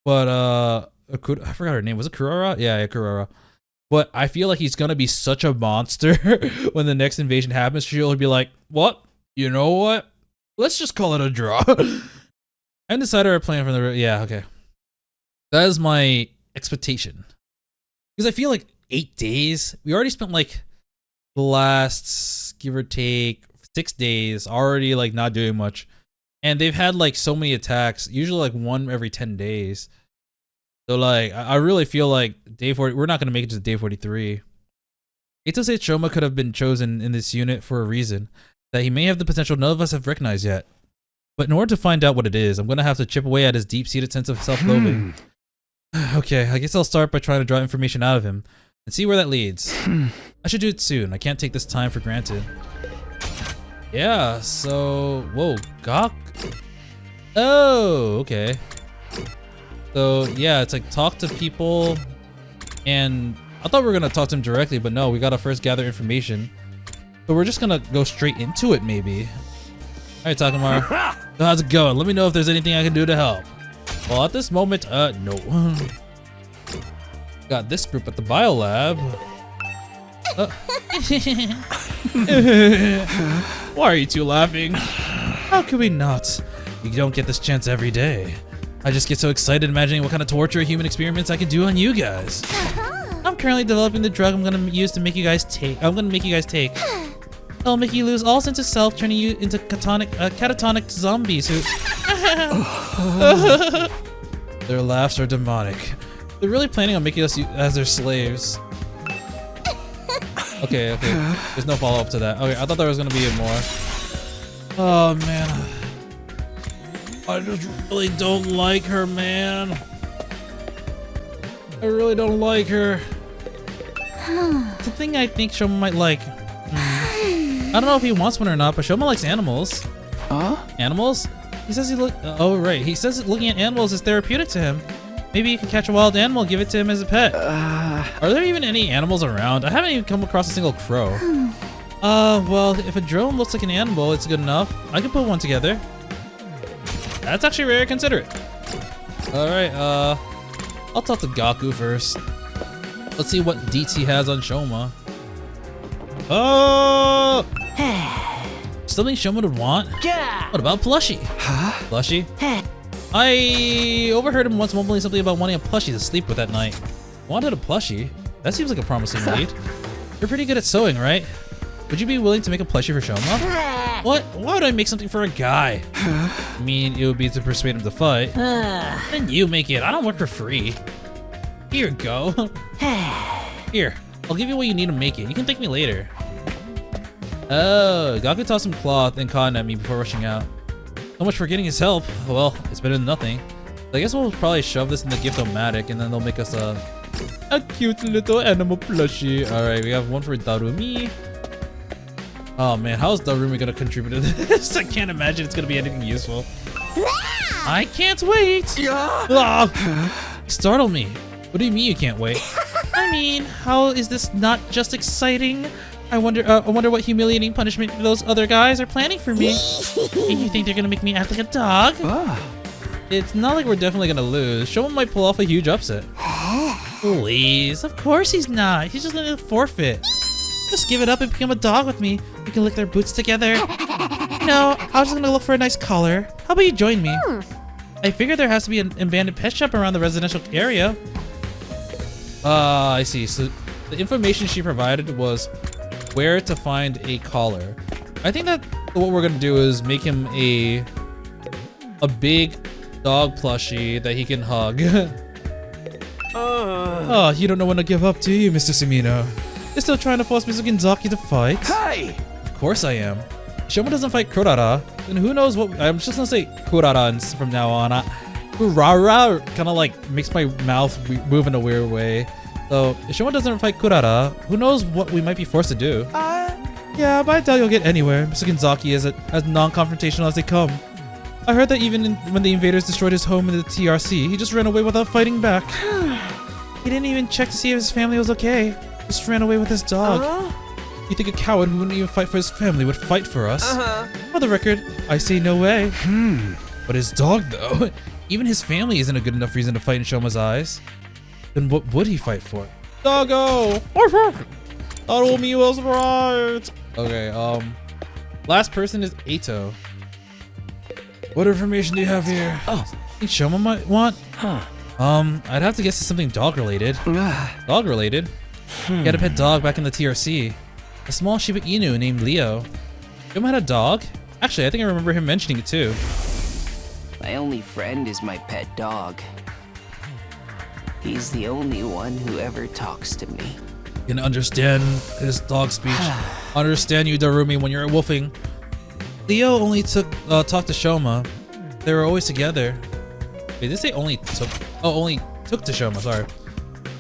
But I forgot her name. Was it Kurara? Yeah, Kurara. But I feel like he's gonna be such a monster when the next invasion happens. She'll be like, "What? You know what? Let's just call it a draw." I decided our plan for the okay. That is my expectation because I feel like 8 days. We already spent like the last, give or take, 6 days already like not doing much, and they've had like so many attacks. Usually like one every 10 days. So like, I really feel like day 40, we're not gonna make it to day 43. Ito said Shouma could have been chosen in this unit for a reason that he may have the potential none of us have recognized yet. But in order to find out what it is, I'm gonna have to chip away at his deep-seated sense of self-loathing. Okay, I guess I'll start by trying to draw information out of him and see where that leads. I should do it soon. I can't take this time for granted. Yeah, so whoa, Gok. Oh, okay. So yeah, it's like talk to people, and I thought we were gonna talk to him directly, but no, we gotta first gather information. So we're just gonna go straight into it, maybe. All right, Takuma. So how's it going? Let me know if there's anything I can do to help. Well, at this moment, no. Got this group at the biolab. Why are you two laughing? How could we not? You don't get this chance every day. I just get so excited imagining what kind of torture human experiments I can do on you guys. I'm currently developing the drug I'm gonna use to make you guys take. I'll make you lose all sense of self, turning you into catatonic zombies who... Their laughs are demonic. They're really planning on making us as their slaves. Okay. There's no follow-up to that. Okay, I thought there was gonna be more. Oh, man. I just really don't like her, man. I really don't like her. The thing I think Shouma might like. I don't know if he wants one or not, but Shouma likes animals. Animals? He says oh right, he says looking at animals is therapeutic to him. Maybe you can catch a wild animal, give it to him as a pet. Are there even any animals around? I haven't even come across a single crow. Well, if a drone looks like an animal, it's good enough. I can put one together. That's actually very considerate. Alright, I'll talk to Gaku first. Let's see what deets he has on Shouma. Oh! Something Shouma would want? Yeah! What about plushie? Huh? Plushie? I overheard him once mumbling something about wanting a plushie to sleep with at night. Wanted a plushie? That seems like a promising lead. You're pretty good at sewing, right? Would you be willing to make a plushie for Shouma? What? Why would I make something for a guy? I mean, it would be to persuade him to fight. Then you make it. I don't work for free. Here you go. Here, I'll give you what you need to make it. You can thank me later. Oh, Gaku tossed some cloth and cotton at me before rushing out. So much for getting his help. Well, it's better than nothing. So I guess we'll probably shove this in the gift-o-matic and then they'll make us a cute little animal plushie. Alright, we have one for Darumi. Oh man, how is Darumi gonna contribute to this? I can't imagine it's gonna be anything useful. I can't wait! Ah, you startled me. What do you mean you can't wait? I mean, how is this not just exciting? I wonder what humiliating punishment those other guys are planning for me. And you think they're gonna make me act like a dog? It's not like we're definitely gonna lose. Shouma might pull off a huge upset. Please, of course he's not. He's just gonna forfeit. Just give it up and become a dog with me. We can lick their boots together. No, I was just gonna look for a nice collar. How about you join me? I figured there has to be an abandoned pet shop around the residential area. I see. So the information she provided was where to find a collar. I think that what we're gonna do is make him a big dog plushie that he can hug. Oh, you don't know when to give up, do you, Mr. Sumino? You're still trying to force Mr. Ginzaki to fight? Hey! Of course I am. Shouma doesn't fight Kurara, then who knows what— I'm just gonna say Kurara from now on. Kurara kind of like makes my mouth move in a weird way. So if Shouma doesn't fight Kurara, who knows what we might be forced to do. Yeah, but I doubt you'll get anywhere. Mr. Ginzaki is as non-confrontational as they come. I heard that even when the invaders destroyed his home in the TRC, he just ran away without fighting back. He didn't even check to see if his family was okay. Just ran away with his dog. You think a coward who wouldn't even fight for his family would fight for us? For the record, I say no way. But his dog, though, even his family isn't a good enough reason to fight in Shouma's eyes. Then what would he fight for? Doggo! Thought me was right. Okay, last person is Eito. What information do you have here? Oh, think Shouma might want? I'd have to guess it's something dog related. Dog related? He had a pet dog back in the TRC. A small Shiba Inu named Leo. Shouma had a dog? Actually, I think I remember him mentioning it too. My only friend is my pet dog. He's the only one who ever talks to me. You can understand his dog speech. Understand you, Darumi, when you're wolfing. Leo only talked to Shouma. They were always together. Wait, did they say only took? Oh, only took to Shouma, sorry.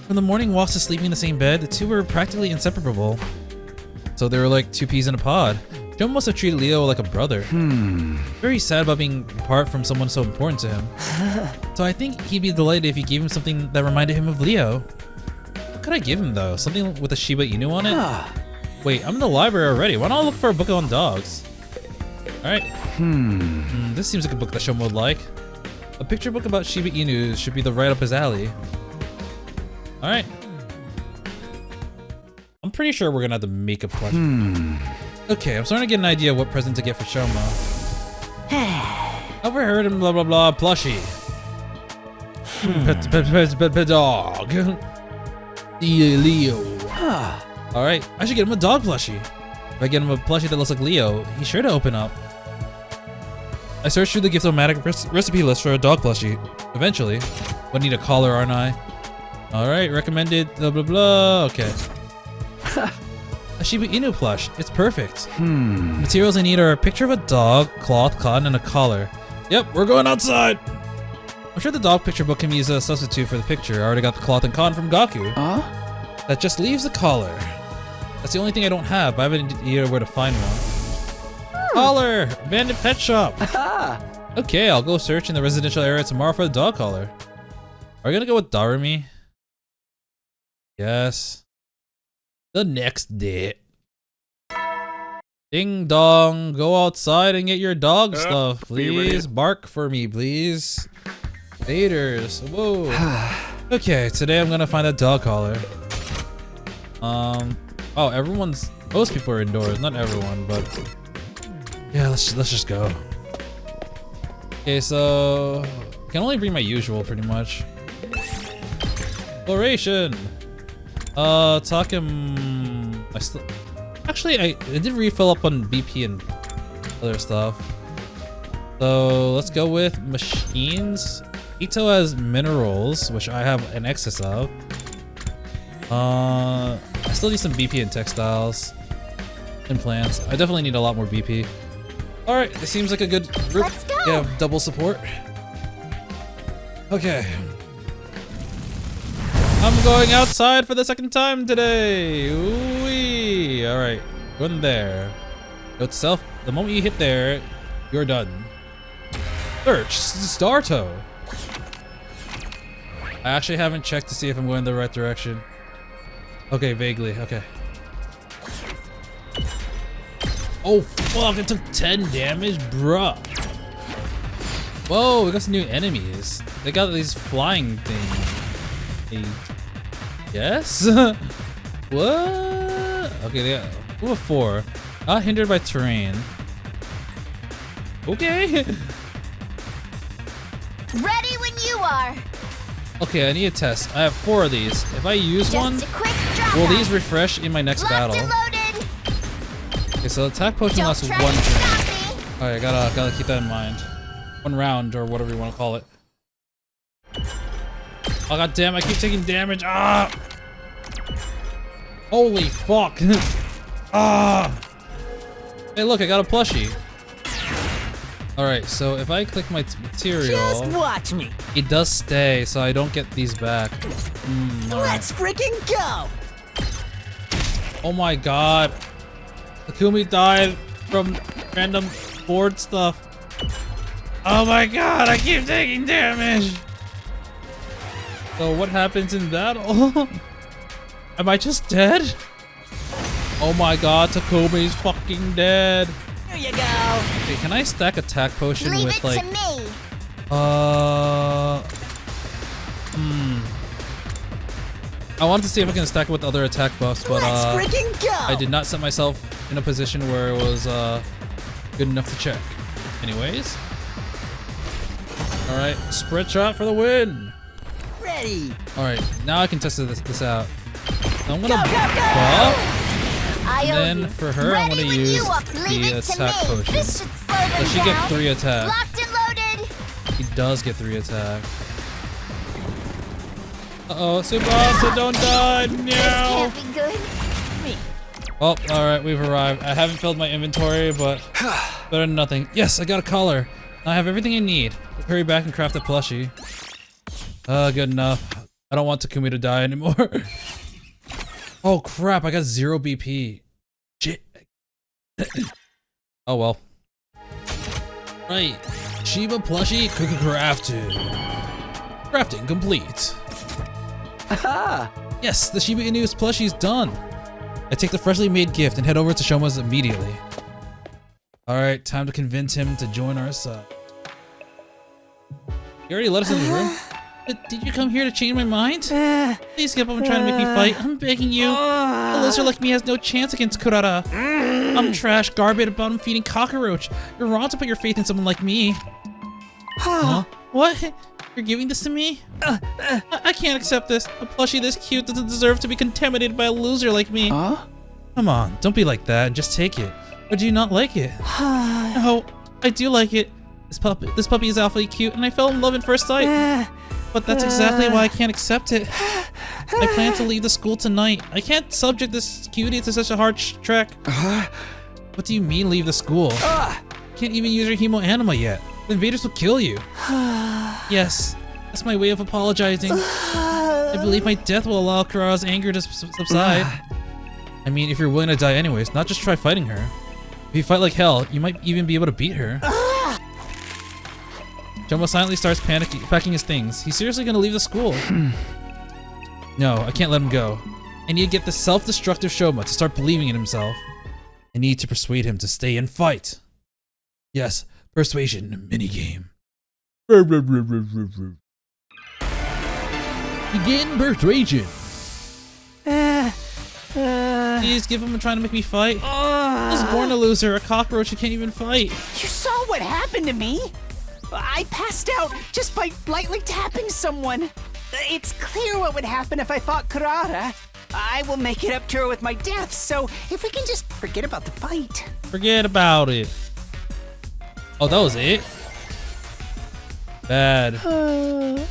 From the morning walks to sleeping in the same bed, the two were practically inseparable. So they were like two peas in a pod. Shouma must have treated Leo like a brother. Very sad about being apart from someone so important to him. So I think he'd be delighted if you gave him something that reminded him of Leo. What could I give him though? Something with a Shiba Inu on it? Wait, I'm in the library already. Why don't I look for a book on dogs? Alright. This seems like a book that Shouma would like. A picture book about Shiba Inu should be right up his alley. Alright. I'm pretty sure we're gonna have to make a plushie. Okay, I'm starting to get an idea of what present to get for Shouma. Overheard him blah blah blah plushie. Pet dog. Leo. Alright, I should get him a dog plushie. If I get him a plushie that looks like Leo, he's sure to open up. I searched through the gift-o-matic recipe list for a dog plushie. Eventually. Would need a collar, aren't I? Alright, recommended blah blah blah. Okay. A Shiba Inu plush. It's perfect. Materials I need are a picture of a dog, cloth, cotton, and a collar. Yep, we're going outside. I'm sure the dog picture book can be used as a substitute for the picture. I already got the cloth and cotton from Gaku. That just leaves the collar. That's the only thing I don't have, but I have an idea where to find one. Collar! Abandoned pet shop! Okay, I'll go search in the residential area tomorrow for the dog collar. Are we gonna go with Darumi? Yes. The next day. Ding dong, go outside and get your dog stuff, please. Bark for me, please. Invaders, whoa. Okay, today I'm gonna find a dog collar. Oh, most people are indoors, not everyone, but yeah, let's just go. Okay, so I can only bring my usual pretty much. Exploration. Takum Actually, I did refill up on BP and other stuff. So let's go with machines. Ito has minerals, which I have an excess of. I still need some BP and textiles and plants. I definitely need a lot more BP. All right, it seems like a good group. Let's go. We have double support. Okay. I'm going outside for the second time today. Ooh-wee. All right, go in there. Note to self, the moment you hit there, you're done. Search, Starto. I actually haven't checked to see if I'm going the right direction. Okay, vaguely, okay. Oh fuck, it took 10 damage, bruh. Whoa, we got some new enemies. They got these flying things. Yes? What? Okay, they got 2 of 4. Not hindered by terrain. Okay. Ready when you are. Okay, I need a test. I have 4 of these. If I use one, Just a quick drop will out. these refresh in my next Locked battle? and loaded. Okay, so attack potion Don't lasts 1 try to turn. stop me. Alright, gotta keep that in mind. 1 round, or whatever you want to call it. Oh god damn, I keep taking damage. Ah! Holy fuck! Ah! Hey look, I got a plushie. Alright, so if I click my material, Just watch me. it does stay, so I don't get these back. Alright. Let's freaking go. Oh my god. Takumi died from random board stuff. Oh my god, I keep taking damage. So what happens in battle? Am I just dead? Oh my god, Takumi's fucking dead. Here you go. Okay, can I stack attack potion Leave with it like to me. I wanted to see if I can stack it with other attack buffs, but Let's freaking go. I did not set myself in a position where it was good enough to check. Anyways. Alright, spread shot for the win. Ready. Alright, now I can test this out. So I'm gonna Go, go, go. buff, I and owe then you. for her I'm Ready gonna when use you up. Leave the it to attack me. potion. This should slow them So she down. gets 3 attack. Locked and loaded. He does get 3 attack. Uh-oh, Tsubasa, don't die! This No! can't be good. Well, alright, we've arrived. I haven't filled my inventory, but better than nothing. Yes, I got a collar. I have everything I need. Hurry back and craft a plushie. Good enough. I don't want Takumi to die anymore. Oh crap, I got 0 BP. Shit. Oh well. Right. Shiba plushie crafted. Crafting complete. Aha. Yes, the Shiba Inu's plushie is done. I take the freshly made gift and head over to Shouma's immediately. Alright, time to convince him to join our side. You already let us in the room? Did you come here to change my mind? Please give up on trying to make me fight. I'm begging you. A loser like me has no chance against Kurata. I'm trash, garbage about him feeding cockroach. You're wrong to put your faith in someone like me. Huh? What? You're giving this to me? I can't accept this. A plushie this cute doesn't deserve to be contaminated by a loser like me. Huh? Come on, don't be like that and just take it. Or do you not like it? No, I do like it. This puppy is awfully cute and I fell in love at first sight. But that's exactly why I can't accept it. I plan to leave the school tonight. I can't subject this cutie to such a hard trek. What do you mean leave the school? Can't even use your hemo anima yet. The invaders will kill you. Yes, that's my way of apologizing. I believe my death will allow Kurara's anger to subside. I mean, if you're willing to die anyways, not just try fighting her. If you fight like hell, you might even be able to beat her. Shouma silently starts packing his things. He's seriously gonna leave the school. No, I can't let him go. I need to get the self-destructive Shouma to start believing in himself. I need to persuade him to stay and fight. Yes, persuasion minigame. Begin persuasion. Please give him a try to make me fight. I was born a loser, a cockroach who can't even fight. You saw what happened to me? I passed out just by lightly tapping someone. It's clear what would happen if I fought Kurara. I will make it up to her with my death, so if we can just forget about the fight. Forget about it. Oh, that was it? Bad.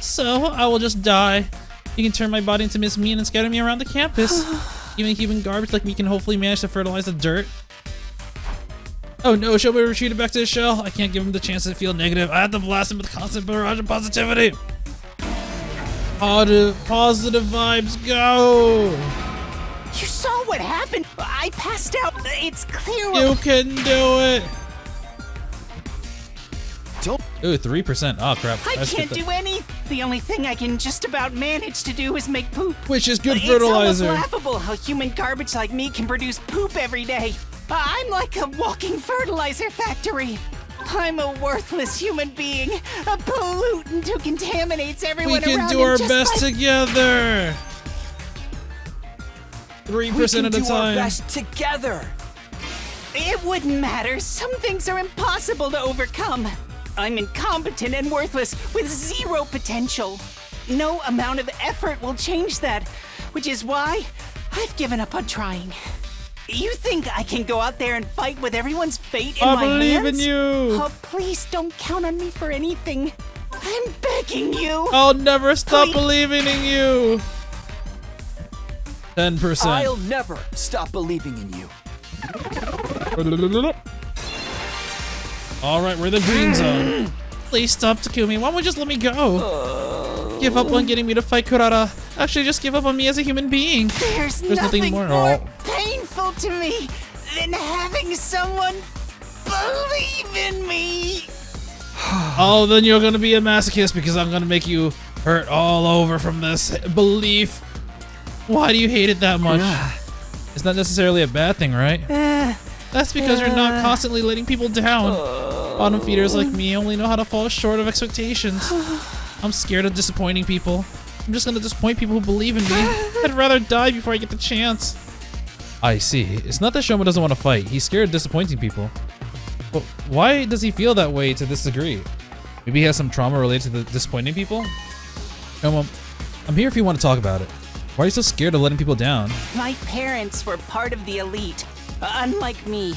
So, I will just die. You can turn my body into Miss Mean and scatter me around the campus. Even human garbage like me can hopefully manage to fertilize the dirt. Oh no, Shouma retreated back to his shell. I can't give him the chance to feel negative. I have to blast him with constant barrage of positivity. Positive vibes, go! You saw what happened. I passed out. It's clear. You can do it. Don't. Ooh, 3%. Oh crap. I Let's can't get do any. The only thing I can just about manage to do is make poop. Which is good It's fertilizer. almost laughable how human garbage like me can produce poop every day. I'm like a walking fertilizer factory. I'm a worthless human being, a pollutant who contaminates everyone We can around do him our just best by... together. 3% at a do our time. best together. It wouldn't matter. Some things are impossible to overcome. I'm incompetent and worthless with zero potential. No amount of effort will change that, which is why I've given up on trying. You think I can go out there and fight with everyone's fate in I my believe hands? in you. Oh, please don't count on me for anything. I'm begging you. I'll never stop Please. believing in you. 10%. I'll never stop believing in you. All right, we're in the green zone. Please stop, Takumi. Why won't you just let me go? Give up on getting me to fight Kurara. Actually, just give up on me as a human being. There's nothing nothing more. more Oh. painful to me than having someone believe in me. Oh, then you're gonna be a masochist because I'm gonna make you hurt all over from this belief. Why do you hate it that much? It's not necessarily a bad thing, right? That's because you're not constantly letting people down. Bottom feeders like me only know how to fall short of expectations. I'm scared of disappointing people. I'm just gonna disappoint people who believe in me. I'd rather die before I get the chance. I see. It's not that Shouma doesn't want to fight. He's scared of disappointing people. But why does he feel that way to this degree? Maybe he has some trauma related to the disappointing people? Shouma, I'm here if you want to talk about it. Why are you so scared of letting people down? My parents were part of the elite, unlike me.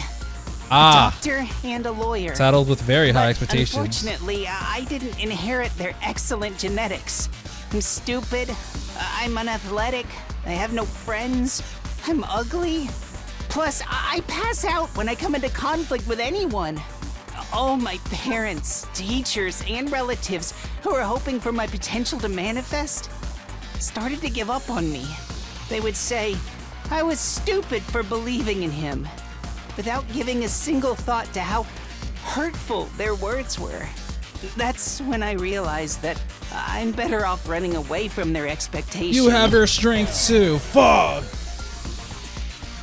Ah, Doctor and a lawyer. saddled with very high But expectations. unfortunately, I didn't inherit their excellent genetics. I'm stupid, I'm unathletic, I have no friends, I'm ugly. Plus, I pass out when I come into conflict with anyone. All my parents, teachers, and relatives who were hoping for my potential to manifest started to give up on me. They would say I was stupid for believing in him, without giving a single thought to how hurtful their words were. That's when I realized that I'm better off running away from their expectations. You have your strength too. Fuck!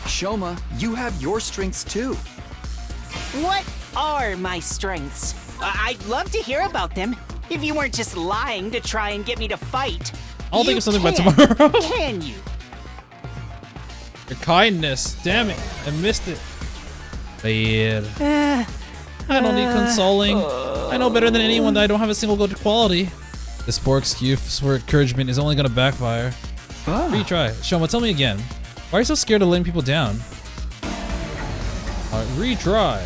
Shouma, you have your strengths too. What are my strengths? I'd love to hear about them. If you weren't just lying to try and get me to fight. I'll think You of something by can't, tomorrow. Can you? Your kindness. Damn it. I missed it. Bad. I don't need consoling. I know better than anyone that I don't have a single good quality. This poor excuse for encouragement is only gonna backfire. Retry. Shouma, tell me again. Why are you so scared of letting people down? Retry.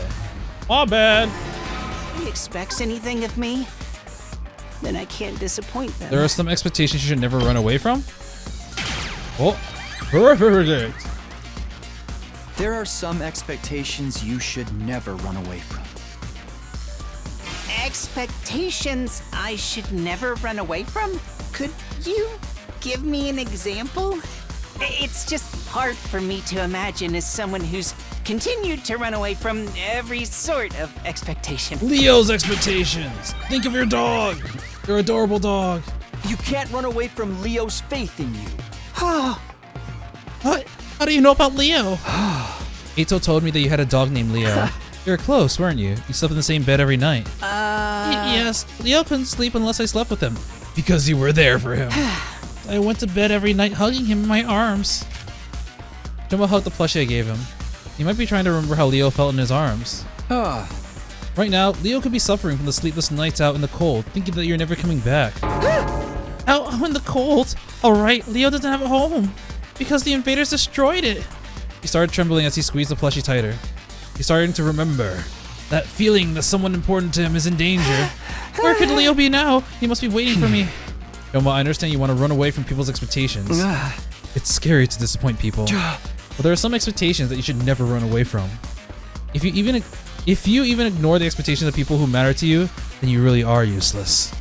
My bad. He expects anything of me, then I can't disappoint them. There are some expectations you should never run away from. Oh, perfect. There are some expectations you should never run away from. Expectations I should never run away from? Could you give me an example? It's just hard for me to imagine as someone who's continued to run away from every sort of expectation. Leo's expectations. Think of your dog. Your adorable dog. You can't run away from Leo's faith in you. What? How do you know about Leo? Ito told me that you had a dog named Leo. You were close, weren't you? You slept in the same bed every night. Yes, Leo couldn't sleep unless I slept with him. Because you were there for him. I went to bed every night hugging him in my arms. Shouma hugged the plushie I gave him. He might be trying to remember how Leo felt in his arms. Right now, Leo could be suffering from the sleepless nights out in the cold, thinking that you're never coming back. Out in the cold? Alright, Leo doesn't have a home. because the invaders destroyed it. He started trembling as he squeezed the plushie tighter. He's starting to remember that feeling that someone important to him is in danger. Where could Leo be now? He must be waiting for me. Shouma, I understand you want to run away from people's expectations. It's scary to disappoint people. But there are some expectations that you should never run away from. If you even ignore the expectations of people who matter to you, then you really are useless.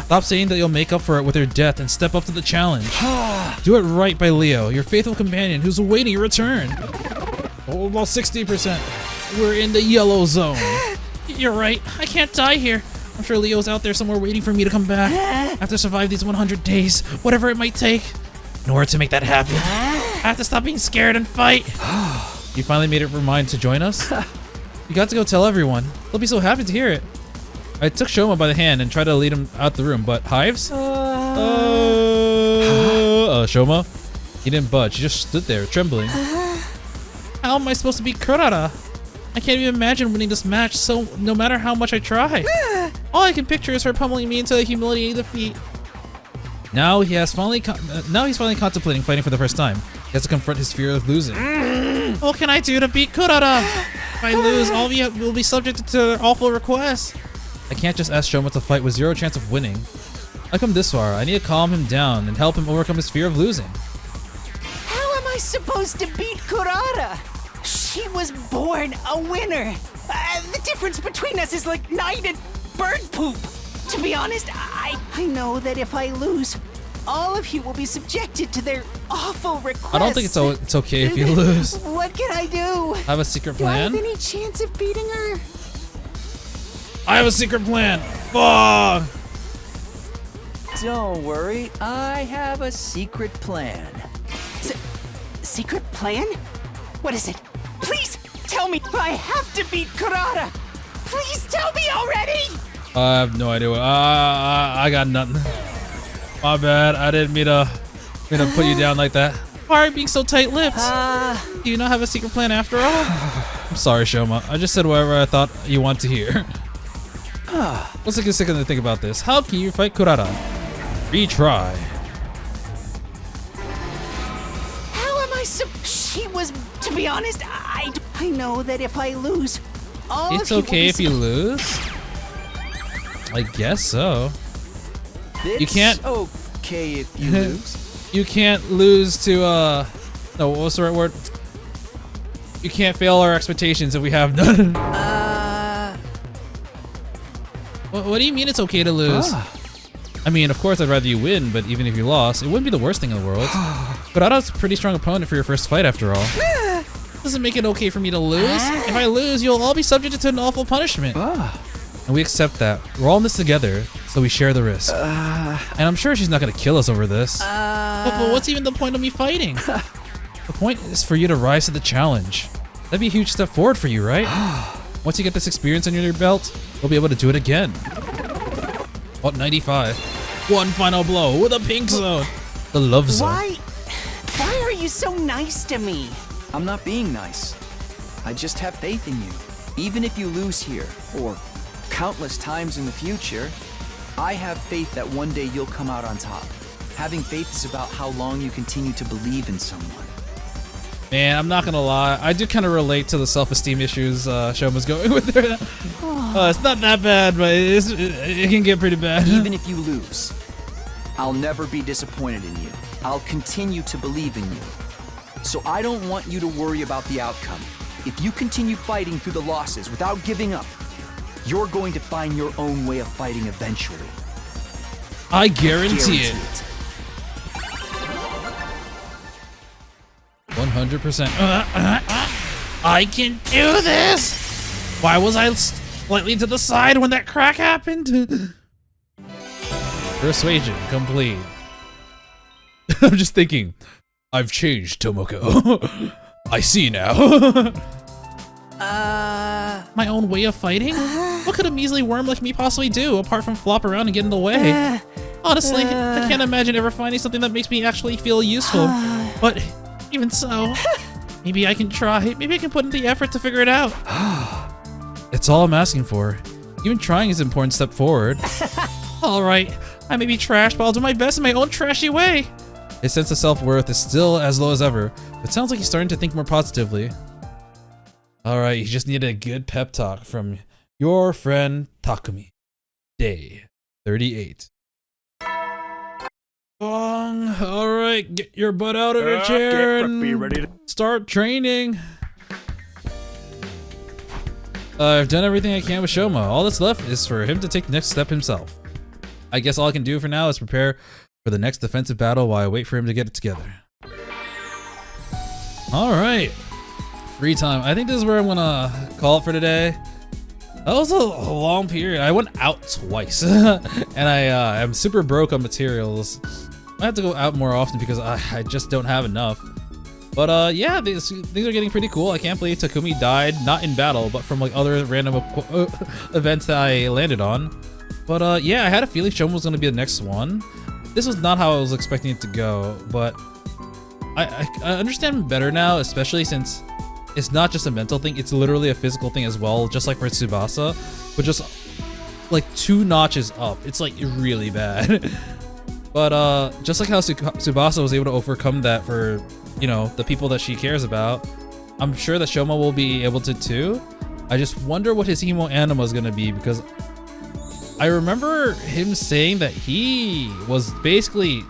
Stop saying that you'll make up for it with your death and step up to the challenge. Do it right by Leo, your faithful companion who's awaiting your return. Oh, about 60%. We're in the yellow zone. You're right. I can't die here. I'm sure Leo's out there somewhere waiting for me to come back. I have to survive these 100 days, whatever it might take. In order to make that happen, I have to stop being scared and fight. You finally made up your mind to join us? You got to go tell everyone. They'll be so happy to hear it. I took Shouma by the hand and tried to lead him out the room, but Hives? Shouma? He didn't budge. He just stood there, trembling. How am I supposed to beat Kurara? I can't even imagine winning this match, so no matter how much I try. All I can picture is her pummeling me into a humiliating defeat. Now he's finally contemplating fighting for the first time. He has to confront his fear of losing. What can I do to beat Kurara? If I lose, all of you will be subject to their awful requests. I can't just ask Shouma to fight with zero chance of winning. I come this far. I need to calm him down and help him overcome his fear of losing. How am I supposed to beat Kurara? She was born a winner. The difference between us is like night and bird poop. To be honest, I know that if I lose, all of you will be subjected to their awful requests. I don't think it's okay if you lose. What can I do? I have a secret Do I plan. have any chance of beating her? I have a secret plan. Fuck! Don't worry, I have a secret plan. Secret plan? What is it? Please tell me. I have to beat Kurara. Please tell me already. I have no idea what. I got nothing. My bad. I didn't mean to put you down like that. Why are you being so tight-lipped? Do you not have a secret plan after all? I'm sorry, Shouma. I just said whatever I thought you want to hear. Let's take a second to think about this. How can you fight Kurara? Retry. How am I she was, to be honest, I know that if I lose, all It's of you okay if you lose? I guess so. It's can't- okay if you lose. You can't lose to, no, what's the right word? You can't fail our expectations if we have none. What do you mean it's okay to lose? I mean, of course I'd rather you win, but even if you lost, it wouldn't be the worst thing in the world. Kurara's a pretty strong opponent for your first fight after all. Doesn't make it okay for me to lose. If I lose, you'll all be subjected to an awful punishment. And we accept that. We're all in this together, so we share the risk. And I'm sure she's not gonna kill us over this. But what's even the point of me fighting? The point is for you to rise to the challenge. That'd be a huge step forward for you, right? Once you get this experience under your belt, you'll be able to do it again. What, 95? One final blow with a pink zone. The love zone. Why are you so nice to me? I'm not being nice. I just have faith in you. Even if you lose here, or countless times in the future, I have faith that one day you'll come out on top. Having faith is about how long you continue to believe in someone. Man, I'm not gonna lie. I do kind of relate to the self-esteem issues Shouma's going with there. It's not that bad, but it can get pretty bad. Even if you lose, I'll never be disappointed in you. I'll continue to believe in you. So I don't want you to worry about the outcome. If you continue fighting through the losses without giving up, you're going to find your own way of fighting eventually. I guarantee it. 100%. I can do this! Why was I slightly to the side when that crack happened? Persuasion complete. I'm just thinking, I've changed, Tomoko. I see now. My own way of fighting? What could a measly worm like me possibly do, apart from flop around and get in the way? Honestly, I can't imagine ever finding something that makes me actually feel useful. But even so, maybe I can try. Maybe I can put in the effort to figure it out. It's all I'm asking for. Even trying is an important step forward. Alright, I may be trash, but I'll do my best in my own trashy way. His sense of self-worth is still as low as ever, but sounds like he's starting to think more positively. Alright, you just needed a good pep talk from your friend Takumi. Day 38. Alright, get your butt out of the chair and start training. I've done everything I can with Shouma. All that's left is for him to take the next step himself. I guess all I can do for now is prepare for the next defensive battle while I wait for him to get it together. Alright. Free time. I think this is where I'm gonna call it for today. That was a long period. I went out twice. And I'm super broke on materials. I have to go out more often because I just don't have enough. But yeah, these are getting pretty cool. I can't believe Takumi died, not in battle, but from like other random events that I landed on. But yeah, I had a feeling Shouma was gonna be the next one. This was not how I was expecting it to go, but I understand better now, especially since it's not just a mental thing, it's literally a physical thing as well, just like for Tsubasa, but just like 2 notches up. It's like really bad. But just like how Tsubasa was able to overcome that for, you know, the people that she cares about, I'm sure that Shouma will be able to too. I just wonder what his Hemo Anima is gonna be, because I remember him saying that he was basically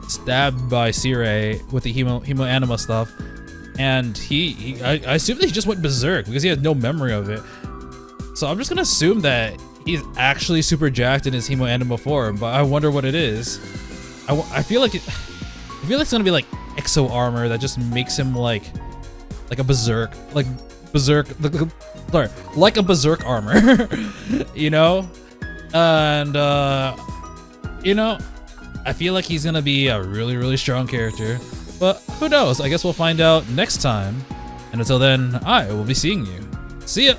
stabbed by Sirei with the Hemo Anima stuff, and I assume that he just went berserk because he has no memory of it. So I'm just gonna assume that he's actually super jacked in his Hemo Anima form, but I wonder what it is. I feel like it's gonna be like exo armor that just makes him like a berserk, like a berserk armor, you know? And you know, I feel like he's gonna be a really strong character, but who knows? I guess we'll find out next time, and until then I will be seeing you. See ya.